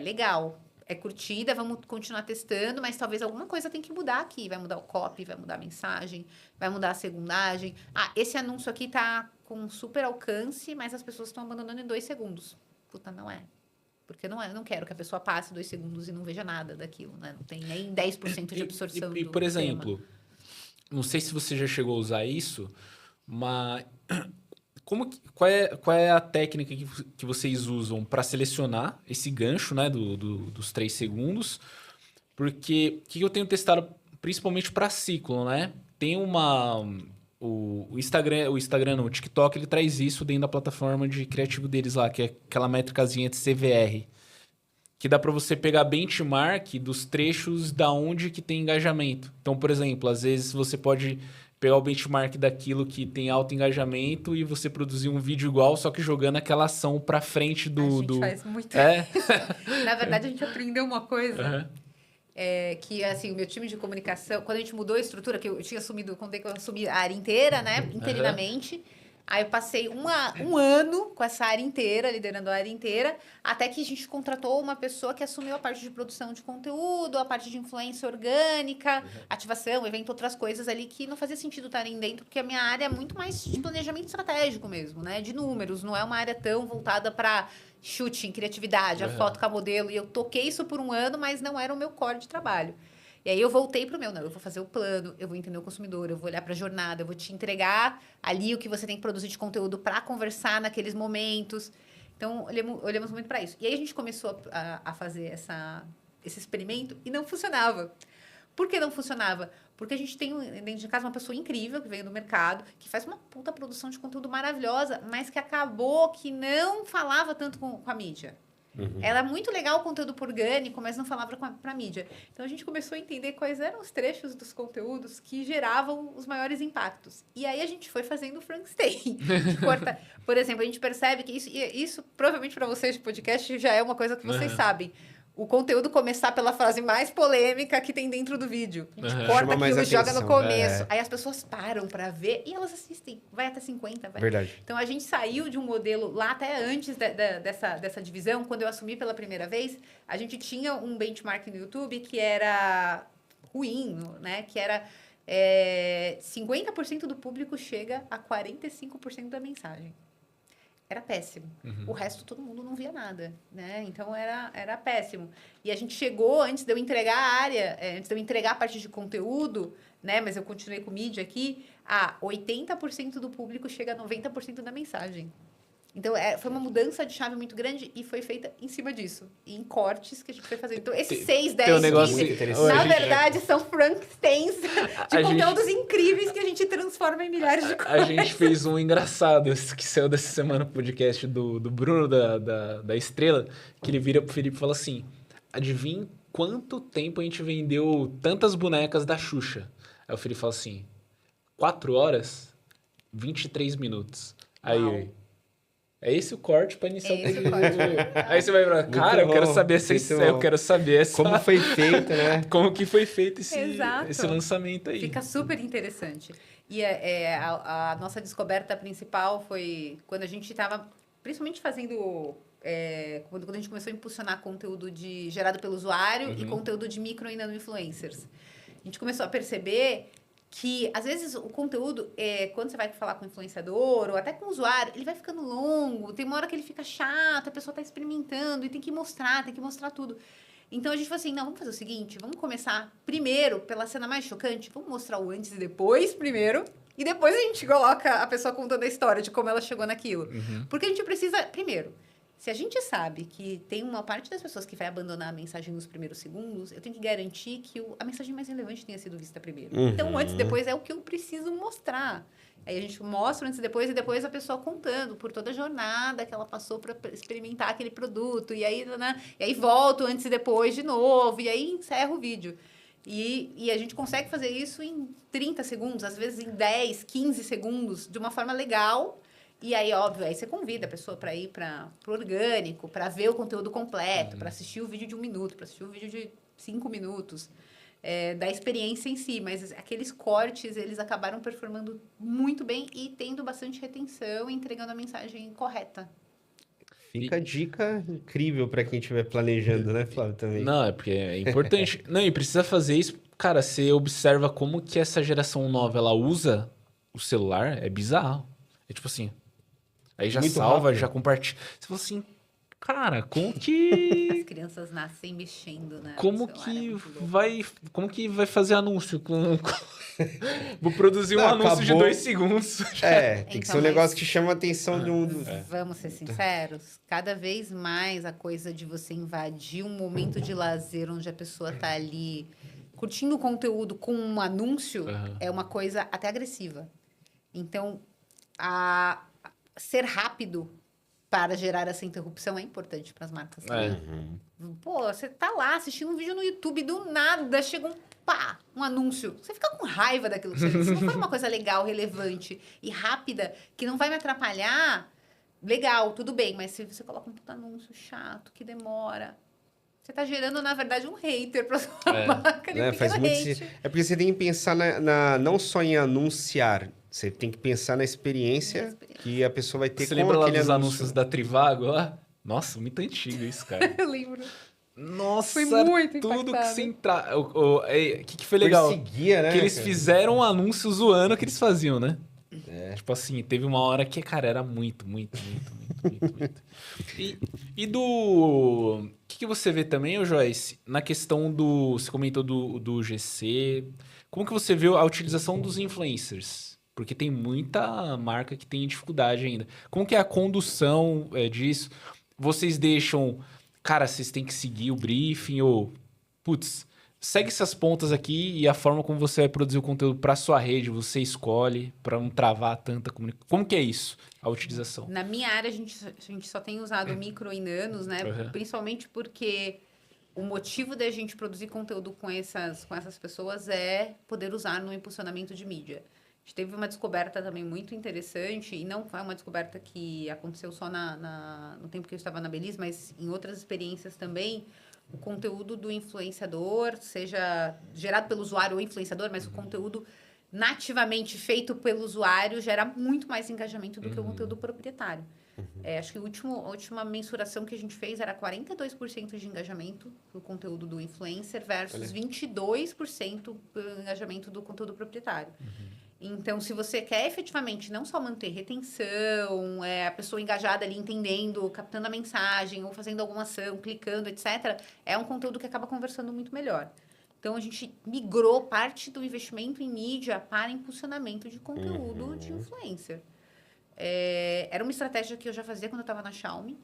Legal. É curtida, vamos continuar testando, mas talvez alguma coisa tem que mudar aqui. Vai mudar o copy, vai mudar a mensagem, vai mudar a segundagem. Esse anúncio aqui tá com super alcance, mas as pessoas estão abandonando em 2 segundos. Puta, não é. Porque eu não quero que a pessoa passe 2 segundos e não veja nada daquilo, né? Não tem nem 10% de absorção E por exemplo, não sei se você já chegou a usar isso, mas qual é a técnica que vocês usam para selecionar esse gancho, né, dos 3 segundos? Porque o que eu tenho testado principalmente para ciclo, né? Tem o Instagram não, o TikTok, ele traz isso dentro da plataforma de criativo deles lá, que é aquela métricazinha de CVR. que dá para você pegar benchmark dos trechos da onde que tem engajamento. Então, por exemplo, às vezes você pode pegar o benchmark daquilo que tem alto engajamento e você produzir um vídeo igual, só que jogando aquela ação para frente A gente faz muito isso. Na verdade, a gente aprendeu uma coisa. Que, assim, o meu time de comunicação, quando a gente mudou a estrutura, que eu tinha assumido, contei que eu assumi a área inteira, né, interinamente. Aí eu passei um ano com essa área inteira, liderando a área inteira, até que a gente contratou uma pessoa que assumiu a parte de produção de conteúdo, a parte de influência orgânica, ativação, evento, outras coisas ali que não fazia sentido estarem dentro, porque a minha área é muito mais de planejamento estratégico mesmo, né? De números, não é uma área tão voltada para shooting, criatividade, a foto com a modelo. E eu toquei isso por um ano, mas não era o meu core de trabalho. E aí eu voltei pro meu, não, eu vou fazer o plano, eu vou entender o consumidor, eu vou olhar para a jornada, eu vou te entregar ali o que você tem que produzir de conteúdo para conversar naqueles momentos. Então, olhamos muito para isso. E aí a gente começou a fazer esse experimento e não funcionava. Por que não funcionava? Porque a gente tem dentro de casa uma pessoa incrível que veio do mercado, que faz uma puta produção de conteúdo maravilhosa, mas que acabou que não falava tanto com a mídia. Era muito legal o conteúdo orgânico, mas não falava para a mídia. Então, a gente começou a entender quais eram os trechos dos conteúdos que geravam os maiores impactos. E aí, a gente foi fazendo o Frankenstein. Por exemplo, a gente percebe que isso provavelmente para vocês de podcast, já é uma coisa que vocês sabem. O conteúdo começar pela frase mais polêmica que tem dentro do vídeo. A gente corta aquilo e joga no começo. Aí as pessoas param para ver e elas assistem. Vai até 50. Vai. Verdade. Então, a gente saiu de um modelo lá até antes dessa divisão. Quando eu assumi pela primeira vez, a gente tinha um benchmark no YouTube que era ruim, né? Que era 50% do público chega a 45% da mensagem. Era péssimo. O resto, todo mundo não via nada, né? Então, era péssimo. E a gente chegou, antes de eu entregar a área, antes de eu entregar a parte de conteúdo, né? Mas eu continuei com mídia aqui, 80% do público chega a 90% da mensagem. Então, foi uma mudança de chave muito grande e foi feita em cima disso. E em cortes que a gente foi fazendo. Então, esses 6, 10, 15, na verdade, são Frankensteins de conteúdos incríveis que a gente transforma em milhares de coisas. A gente fez um engraçado, que saiu dessa semana no podcast do Bruno, da Estrela, que ele vira pro Felipe e fala assim, adivinha quanto tempo a gente vendeu tantas bonecas da Xuxa? Aí o Felipe fala assim, 4 horas, 23 minutos. Aí... É esse o corte para iniciar o podcast. Aí você vai falar, cara, eu quero saber como foi feito, né? Como que foi feito esse lançamento aí. Fica super interessante. E a nossa descoberta principal foi quando a gente estava, principalmente fazendo... quando a gente começou a impulsionar conteúdo gerado pelo usuário e conteúdo de micro e nano influencers. A gente começou a perceber que, às vezes, o conteúdo, quando você vai falar com o influenciador ou até com o usuário, ele vai ficando longo, tem uma hora que ele fica chato, a pessoa está experimentando e tem que mostrar tudo. Então, a gente falou assim, não, vamos fazer o seguinte, vamos começar primeiro pela cena mais chocante, vamos mostrar o antes e depois primeiro, e depois a gente coloca a pessoa contando a história de como ela chegou naquilo. Porque a gente precisa, primeiro... Se a gente sabe que tem uma parte das pessoas que vai abandonar a mensagem nos primeiros segundos, eu tenho que garantir que a mensagem mais relevante tenha sido vista primeiro. Então, antes e depois é o que eu preciso mostrar. Aí a gente mostra antes e depois a pessoa contando por toda a jornada que ela passou para experimentar aquele produto. E aí, né? E aí volto antes e depois de novo. E aí encerro o vídeo. E a gente consegue fazer isso em 30 segundos, às vezes em 10, 15 segundos, de uma forma legal. E aí, óbvio, aí você convida a pessoa para ir para o orgânico, para ver o conteúdo completo, para assistir o vídeo de 1 minuto, para assistir o vídeo de 5 minutos, da experiência em si. Mas aqueles cortes, eles acabaram performando muito bem e tendo bastante retenção e entregando a mensagem correta. Fica a dica incrível para quem estiver planejando, né, Flávio, também. Não, é porque é importante. Não, e precisa fazer isso. Cara, você observa como que essa geração nova, ela usa o celular, é bizarro. É tipo assim... Aí já muito salva, rápido. Já compartilha. Você fala assim, cara, como que... As crianças nascem mexendo, né? Como que vai fazer anúncio? Vou produzir um anúncio de 2 segundos. Tem que ser um negócio que chama a atenção de um... Vamos ser sinceros, cada vez mais a coisa de você invadir um momento de lazer onde a pessoa tá ali curtindo o conteúdo com um anúncio é uma coisa até agressiva. Então, ser rápido para gerar essa interrupção é importante para as marcas também. Pô, você tá lá assistindo um vídeo no YouTube, do nada chega um anúncio. Você fica com raiva daquilo que você vê. Se não for uma coisa legal, relevante e rápida, que não vai me atrapalhar, legal, tudo bem. Mas se você coloca um puta anúncio chato, que demora... Você tá gerando, na verdade, um hater pra sua marca. Faz muito É porque você tem que pensar não só em anunciar, você tem que pensar na experiência que a pessoa vai ter Você com lembra lá aquele dos anúncio. anúncios da Trivago lá? Nossa, muito antigo isso, cara. Eu lembro. Nossa, Foi muito tudo que impactado. você entrar... O que foi legal? Perseguia, né? Que eles cara? fizeram um anúncio zoando o que eles faziam, né? É. Tipo assim, teve uma hora que, cara, era muito. E do... O que você vê também, ô Joyce, na questão do... Você comentou do GC. Como que você vê a utilização dos influencers? Porque tem muita marca que tem dificuldade ainda. Como que é a condução disso? Vocês deixam... Cara, vocês têm que seguir o briefing ou... Putz, segue essas pontas aqui e a forma como você vai produzir o conteúdo para sua rede, você escolhe para não travar tanta comunicação. Como que é isso, a utilização? Na minha área, a gente só tem usado micro e nanos, né? Principalmente porque o motivo da gente produzir conteúdo com essas pessoas é poder usar no impulsionamento de mídia. A gente teve uma descoberta também muito interessante, e não foi uma descoberta que aconteceu só no tempo que eu estava na Belize, mas em outras experiências também. O conteúdo do influenciador, seja gerado pelo usuário ou influenciador, mas o conteúdo nativamente feito pelo usuário gera muito mais engajamento do que o conteúdo proprietário. Acho que a última mensuração que a gente fez era 42% de engajamento do conteúdo do influencer versus 22% do engajamento do conteúdo proprietário. Então, se você quer efetivamente não só manter retenção, a pessoa engajada ali entendendo, captando a mensagem ou fazendo alguma ação, clicando, etc., é um conteúdo que acaba conversando muito melhor. Então, a gente migrou parte do investimento em mídia para impulsionamento de conteúdo de influencer. Era uma estratégia que eu já fazia quando eu estava na Xiaomi.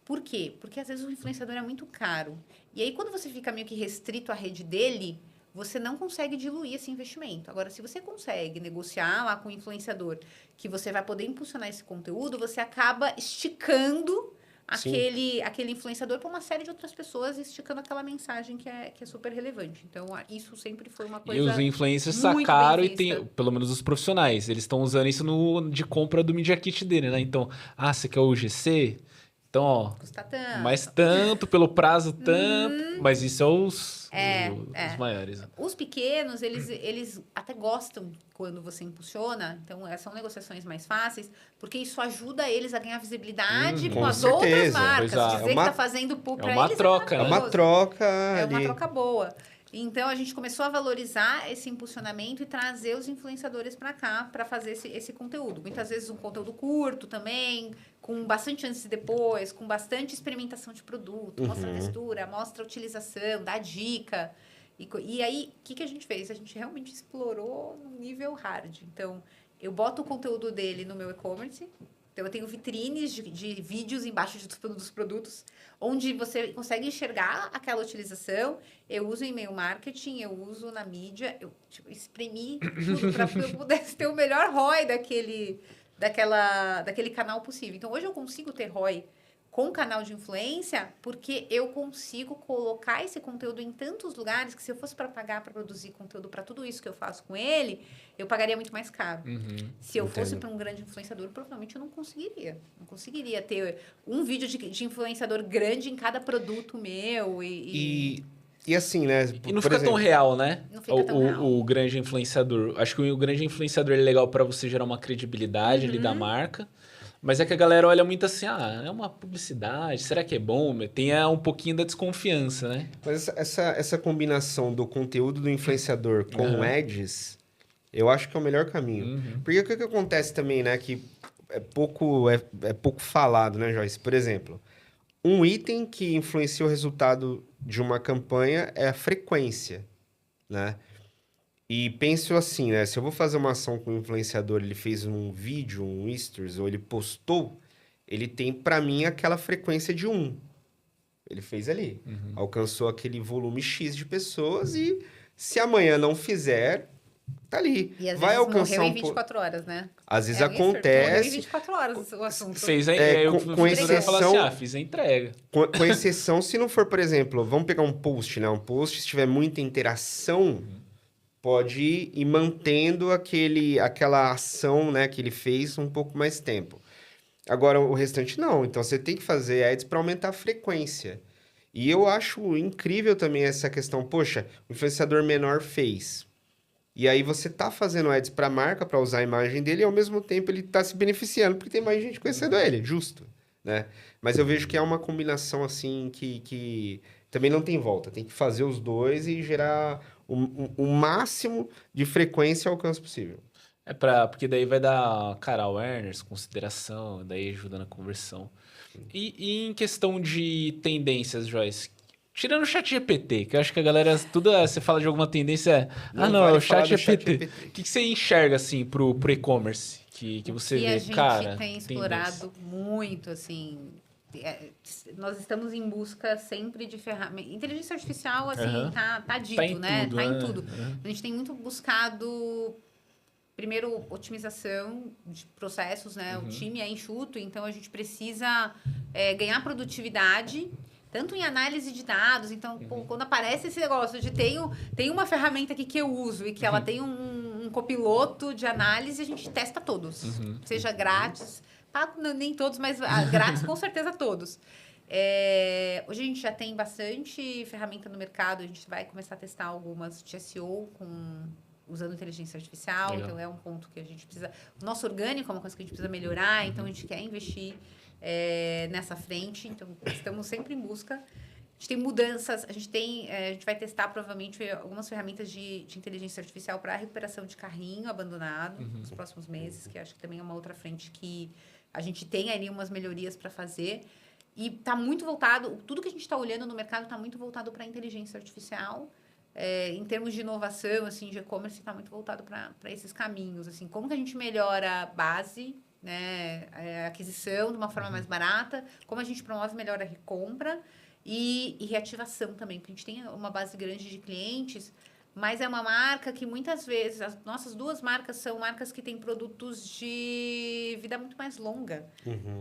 Por quê? Porque, às vezes, o influenciador é muito caro. E aí, quando você fica meio que restrito à rede dele, você não consegue diluir esse investimento. Agora, se você consegue negociar lá com o influenciador que você vai poder impulsionar esse conteúdo, você acaba esticando aquele influenciador para uma série de outras pessoas, esticando aquela mensagem que é super relevante. Então, isso sempre foi uma coisa. E os influencers muito sacaram bem e tem, vista. pelo menos os profissionais, eles estão usando isso de compra do Media Kit dele, né? Então, você quer o GC? Então, ó, Custa tanto. mais tanto, pelo prazo tanto, mas isso é os maiores. Os pequenos, eles até gostam quando você impulsiona, então são negociações mais fáceis, porque isso ajuda eles a ganhar visibilidade com as certeza. outras marcas. Pois é. Dizer que está fazendo pull para uma eles troca, é né? É maravilhoso. uma troca É ali. uma troca boa. Então, a gente começou a valorizar esse impulsionamento e trazer os influenciadores para cá para fazer esse conteúdo. Muitas vezes um conteúdo curto também, com bastante antes e depois, com bastante experimentação de produto, mostra a textura, mostra a utilização, dá dica. E aí, o que a gente fez? A gente realmente explorou no nível hard. Então, eu boto o conteúdo dele no meu e-commerce. Então, eu tenho vitrines de vídeos embaixo dos produtos, onde você consegue enxergar aquela utilização. Eu uso em e-mail marketing, eu uso na mídia. Eu espremi tudo para que eu pudesse ter o melhor ROI daquele canal possível. Então, hoje eu consigo ter ROI com canal de influência, porque eu consigo colocar esse conteúdo em tantos lugares que se eu fosse para pagar para produzir conteúdo para tudo isso que eu faço com ele, eu pagaria muito mais caro. Se eu fosse para um grande influenciador, provavelmente eu não conseguiria. Não conseguiria ter um vídeo de influenciador grande em cada produto meu. E assim, né? E não fica tão real, né? Não fica tão real. O grande influenciador. Acho que o grande influenciador é legal para você gerar uma credibilidade ali da marca. Mas é que a galera olha muito assim, é uma publicidade, será que é bom? Tem um pouquinho da desconfiança, né? Mas essa combinação do conteúdo do influenciador com ads, eu acho que é o melhor caminho. Porque o que acontece também, né? Que é pouco falado, né, Joyce? Por exemplo, um item que influencia o resultado de uma campanha é a frequência, né? E penso assim, né? Se eu vou fazer uma ação com o influenciador, ele fez um vídeo, um stories, ou ele postou, ele tem, para mim, aquela frequência de 1. Ele fez ali. Alcançou aquele volume X de pessoas e se amanhã não fizer, Tá ali. E às Vai vezes alcançar morreu em um 24 horas, né? Às vezes Morreu em acontece, 24 horas o assunto. Fez a, É, eu com fiz a falar exceção- assim, fiz a entrega. com exceção se não for, por exemplo, vamos pegar um post, né? Um post, se tiver muita interação, pode ir mantendo aquela ação, né, que ele fez um pouco mais tempo. Agora, o restante não. Então, você tem que fazer ads para aumentar a frequência. E eu acho incrível também essa questão. Poxa, o influenciador menor fez. E aí você tá fazendo ads para a marca, para usar a imagem dele, e ao mesmo tempo ele tá se beneficiando, porque tem mais gente conhecendo ele. Justo, né? Mas eu vejo que é uma combinação, assim, que também não tem volta. Tem que fazer os dois e gerar o máximo de frequência e alcance possível. Porque daí vai dar, cara, awareness, consideração, daí ajuda na conversão. E em questão de tendências, Joyce, tirando o chat GPT, que eu acho que a galera, você fala de alguma tendência, Não não, vale é o falar chat do chat GPT. GPT. O que você enxerga, assim, pro e-commerce? Que você E vê, a gente cara, tem tendência. explorado muito, assim. Nós estamos em busca sempre de ferramentas. Inteligência artificial, assim, Aham. tá dito, Tá em né? tudo, Tá em né? tudo. Aham. A gente tem muito buscado, primeiro, otimização de processos, né? O time é enxuto, então a gente precisa ganhar produtividade. Tanto em análise de dados, então, pô, quando aparece esse negócio de tem uma ferramenta aqui que eu uso e que ela tem um copiloto de análise, a gente testa todos. Seja grátis, pago nem todos, mas grátis com certeza todos. Hoje a gente já tem bastante ferramenta no mercado, a gente vai começar a testar algumas de SEO usando inteligência artificial, Legal. então é um ponto que a gente precisa... O nosso orgânico é uma coisa que a gente precisa melhorar, então a gente quer investir nessa frente, então estamos sempre em busca. A gente tem mudanças, a gente vai testar provavelmente algumas ferramentas de inteligência artificial para recuperação de carrinho abandonado nos próximos meses, que acho que também é uma outra frente que a gente tem ali umas melhorias para fazer. E está muito voltado, tudo que a gente está olhando no mercado está muito voltado para a inteligência artificial. Em termos de inovação, assim, de e-commerce, está muito voltado para esses caminhos. Assim, como que a gente melhora a base, né, a aquisição de uma forma mais barata, como a gente promove melhor a recompra e reativação também, porque a gente tem uma base grande de clientes, mas é uma marca que muitas vezes, as nossas duas marcas são marcas que têm produtos de vida muito mais longa.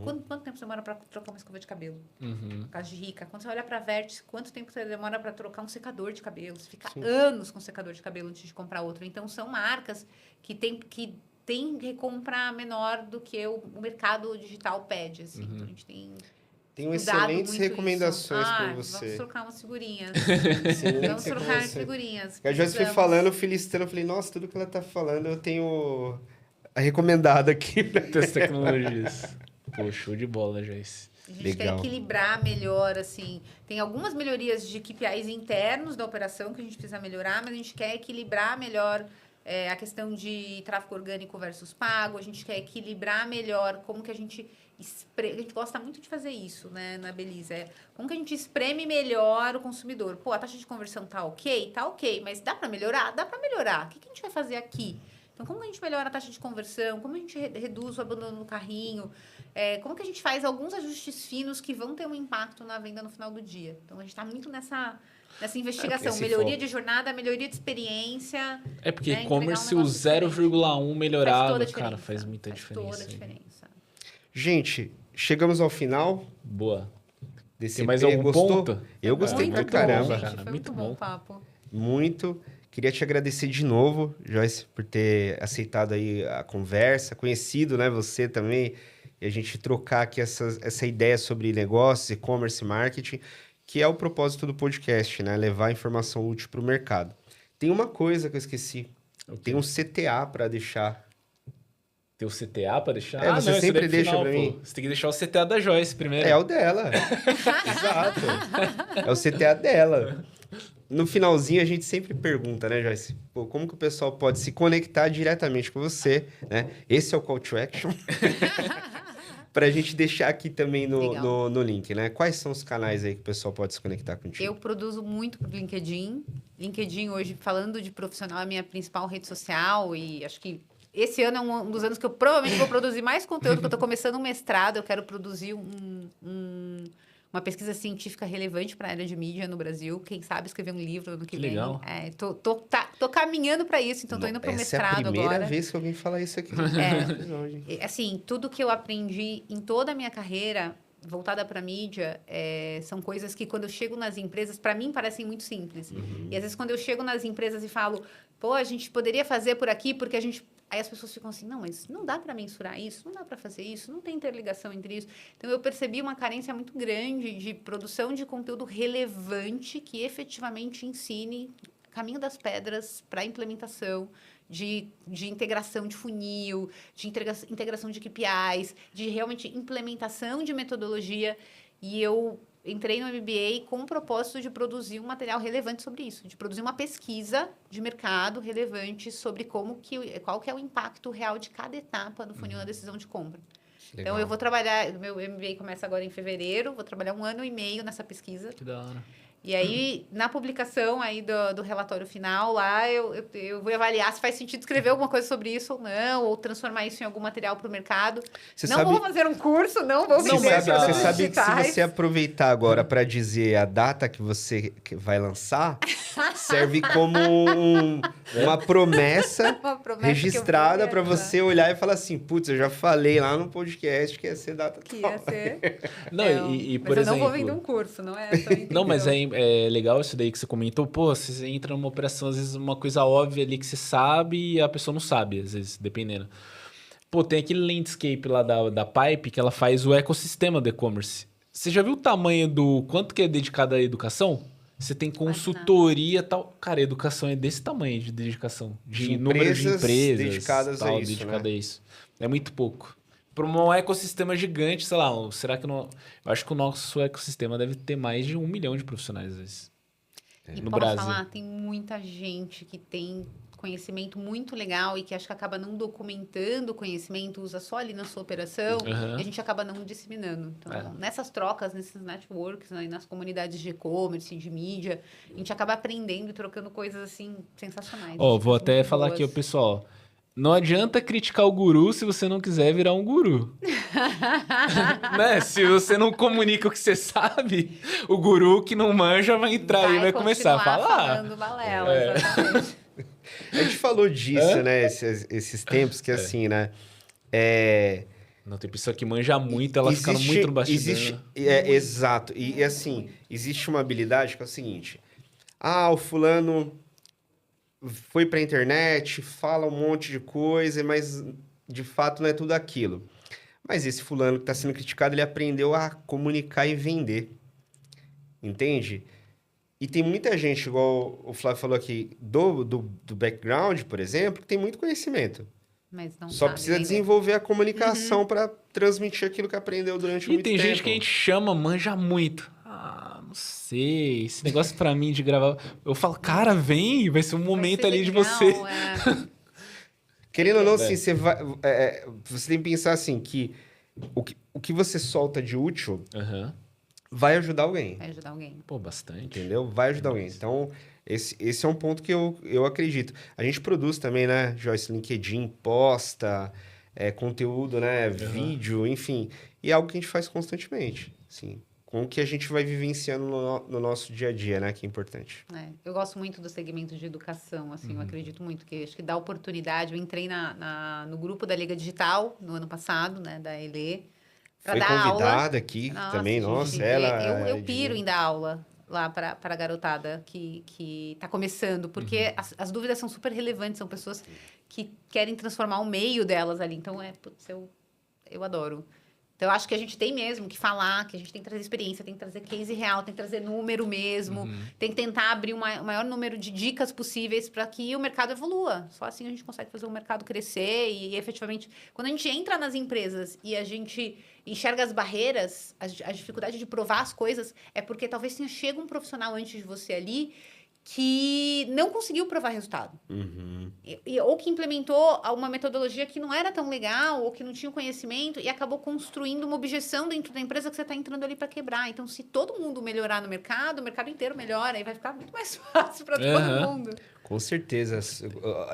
Quanto tempo você demora para trocar uma escova de cabelo? No caso de Rica. Quando você olha para a Vertis, quanto tempo você demora para trocar um secador de cabelo? Você fica anos com secador de cabelo antes de comprar outro. Então, são marcas que tem recompra menor do que o mercado digital pede, assim. Então, a gente tem Tenho estudado excelentes muito recomendações isso. por você. Vamos trocar umas figurinhas. Excelentes Vamos trocar recomendações. figurinhas. A Joyce foi Precisamos. falando, eu fui listando, eu falei, nossa, tudo que ela tá falando eu tenho a recomendada aqui. Das tecnologias. Pô, show de bola, Joyce. A gente Legal. quer equilibrar melhor, assim. Tem algumas melhorias de KPIs internos da operação que a gente precisa melhorar, mas a gente quer equilibrar melhor a questão de tráfego orgânico versus pago. A gente quer equilibrar melhor como que a gente... A gente gosta muito de fazer isso, né, na Belisa. Como que a gente espreme melhor o consumidor? Pô, a taxa de conversão tá ok, mas dá para melhorar? Dá para melhorar. O que a gente vai fazer aqui? Então, como que a gente melhora a taxa de conversão? Como a gente reduz o abandono no carrinho? Como que a gente faz alguns ajustes finos que vão ter um impacto na venda no final do dia? Então, a gente está muito nessa investigação. Esse Melhoria foco. de jornada, melhoria de experiência. É porque né, e-commerce, entregar um o negócio diferente. 0,1 melhorado, Faz toda a cara, diferença. faz muita Faz diferença. toda a aí. diferença. Gente, chegamos ao final Boa. desse Tem mais EP. algum Gostou? ponto? Eu gostei Muito pra bom, caramba. gente, Cara, foi muito muito bom bom. o papo. Muito. Queria te agradecer de novo, Joyce, por ter aceitado aí a conversa, conhecido, né, você também, e a gente trocar aqui essa ideia sobre negócios, e-commerce, marketing, que é o propósito do podcast, né, levar informação útil para o mercado. Tem uma coisa que eu esqueci, tem um CTA para deixar. Tem o CTA pra deixar? É, você esse sempre daí pro deixa final, pra pô. mim. Você tem que deixar o CTA da Joyce primeiro. É o dela. Exato. É o CTA dela. No finalzinho, a gente sempre pergunta, né, Joyce? Pô, como que o pessoal pode se conectar diretamente com você, né? Esse é o call to action. Pra gente deixar aqui também no link, né? Quais são os canais aí que o pessoal pode se conectar contigo? Eu produzo muito pro LinkedIn. LinkedIn hoje, falando de profissional, é a minha principal rede social e acho que esse ano é um dos anos que eu provavelmente vou produzir mais conteúdo, porque eu estou começando um mestrado, eu quero produzir uma pesquisa científica relevante para a área de mídia no Brasil. Quem sabe escrever um livro no que vem. legal. Tô caminhando para isso, então tô indo para o Essa é a mestrado primeira agora. vez que alguém fala isso aqui. Legal, gente. Assim, tudo que eu aprendi em toda a minha carreira voltada para mídia, são coisas que quando eu chego nas empresas, para mim parecem muito simples. E às vezes quando eu chego nas empresas e falo, pô, a gente poderia fazer por aqui, porque a gente... Aí as pessoas ficam assim, não, mas não dá para mensurar isso, não dá para fazer isso, não tem interligação entre isso. Então, eu percebi uma carência muito grande de produção de conteúdo relevante que efetivamente ensine caminho das pedras para implementação, de integração de funil, de integração de KPIs, de realmente implementação de metodologia. E eu entrei no MBA com o propósito de produzir um material relevante sobre isso, de produzir uma pesquisa de mercado relevante sobre qual que é o impacto real de cada etapa no funil na decisão de compra. Legal. Então, eu vou trabalhar... Meu MBA começa agora em fevereiro, vou trabalhar 1 ano e meio nessa pesquisa. Que da hora. E aí, na publicação aí do relatório final, lá eu vou avaliar se faz sentido escrever alguma coisa sobre isso ou não, ou transformar isso em algum material para o mercado. Vou fazer um curso, não vou vender Você produtos sabe que se digitais. você aproveitar agora para dizer a data que você vai lançar, serve como uma promessa Uma promessa registrada que para eu você olhar e falar assim, putz, eu já falei lá no podcast que ia ser data que tal. ia ser. Não, e mas por eu exemplo... não vou vender um curso, não é essa a Não, mas intenção. é legal isso daí que você comentou. Pô, você entra numa operação, às vezes uma coisa óbvia ali que você sabe e a pessoa não sabe, às vezes, dependendo. Pô, tem aquele landscape lá da Pipe que ela faz o ecossistema do e-commerce. Você já viu o tamanho do quanto que é dedicado à educação? Você tem consultoria e tal. Cara, a educação é desse tamanho de dedicação. De número de empresas dedicadas tal, a isso, dedicado né? a isso. É muito pouco. Para um ecossistema gigante, sei lá, será que não... Eu acho que o nosso ecossistema deve ter mais de 1 milhão de profissionais, às vezes. E No posso Brasil. falar, tem muita gente que tem conhecimento muito legal e que acho que acaba não documentando o conhecimento, usa só ali na sua operação, Aham. e a gente acaba não disseminando. Então, nessas trocas, nesses networks, né, nas comunidades de e-commerce, de mídia, a gente acaba aprendendo e trocando coisas, assim, sensacionais. Ó, vou Muito até falar aqui, ó, boas. pessoal. Não adianta criticar o guru se você não quiser virar um guru. Né? Se você não comunica o que você sabe, o guru que não manja vai entrar aí e vai começar a continuar falar. falando balela, exatamente. A gente falou disso, né, esses tempos que assim, né, Não, tem pessoa que manja muito, ela fica muito no bastidor. exato. E assim, existe uma habilidade que é o seguinte. O fulano foi pra internet, fala um monte de coisa, mas de fato não é tudo aquilo. Mas esse fulano que está sendo criticado, ele aprendeu a comunicar e vender. Entende? E tem muita gente, igual o Flávio falou aqui, do background, por exemplo, que tem muito conhecimento. Mas não Só sabe precisa vender. desenvolver a comunicação para transmitir aquilo que aprendeu durante E muito tem tempo. gente que a gente chama, manja muito. Não sei. Esse negócio pra mim de gravar. Eu falo, cara, vem, vai ser um momento ali de você. Querendo ou não, assim, você tem que pensar assim, que o que você solta de útil Aham. vai ajudar alguém. Vai ajudar alguém. Pô, bastante. Entendeu? Vai ajudar alguém. Então, esse é um ponto que eu acredito. A gente produz também, né, Joyce? LinkedIn, posta, conteúdo, né? Vídeo, enfim. E é algo que a gente faz constantemente, assim. Com o que a gente vai vivenciando no nosso dia a dia, né? Que é importante. Eu gosto muito do segmento de educação, assim, eu acredito muito que acho que dá oportunidade. Eu entrei no grupo da Liga Digital no ano passado, né, da ELE, para Foi dar aula. convidada aqui também, gente, nossa, ela... Eu piro em dar aula lá para a garotada que está começando, porque as dúvidas são super relevantes, são pessoas que querem transformar o meio delas ali. Então, putz, eu adoro. Então, eu acho que a gente tem mesmo que falar, que a gente tem que trazer experiência, tem que trazer case real, tem que trazer número mesmo, tem que tentar abrir o maior número de dicas possíveis para que o mercado evolua. Só assim a gente consegue fazer o mercado crescer e, efetivamente, quando a gente entra nas empresas e a gente enxerga as barreiras, a dificuldade de provar as coisas, é porque talvez chega um profissional antes de você ali que não conseguiu provar resultado. Ou que implementou uma metodologia que não era tão legal, ou que não tinha o conhecimento, e acabou construindo uma objeção dentro da empresa que você está entrando ali para quebrar. Então, se todo mundo melhorar no mercado, o mercado inteiro melhora, e vai ficar muito mais fácil para todo mundo. Com certeza.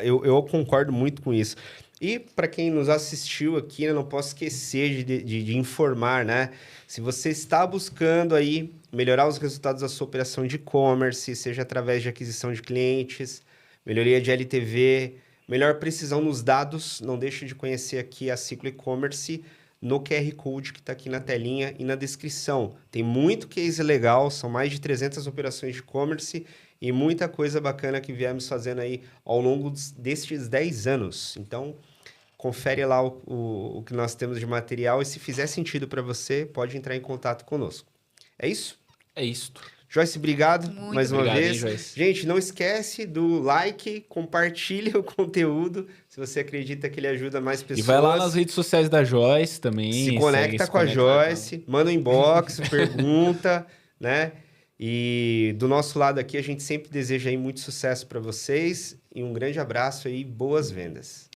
Eu concordo muito com isso. E para quem nos assistiu aqui, eu não posso esquecer de informar, né? Se você está buscando aí melhorar os resultados da sua operação de e-commerce, seja através de aquisição de clientes, melhoria de LTV, melhor precisão nos dados, não deixe de conhecer aqui a Ciclo E-Commerce no QR Code que está aqui na telinha e na descrição. Tem muito case legal, são mais de 300 operações de e-commerce e muita coisa bacana que viemos fazendo aí ao longo destes 10 anos. Então, confere lá o que nós temos de material e se fizer sentido para você, pode entrar em contato conosco. É isso? É isso. Joyce, obrigado Muito mais uma obrigado, vez. hein, Joyce? Gente, não esquece do like, compartilha o conteúdo, se você acredita que ele ajuda mais pessoas. E vai lá nas redes sociais da Joyce também. Se conecta com a Joyce, manda um inbox, pergunta, né? E do nosso lado aqui, a gente sempre deseja aí muito sucesso para vocês e um grande abraço aí, boas vendas.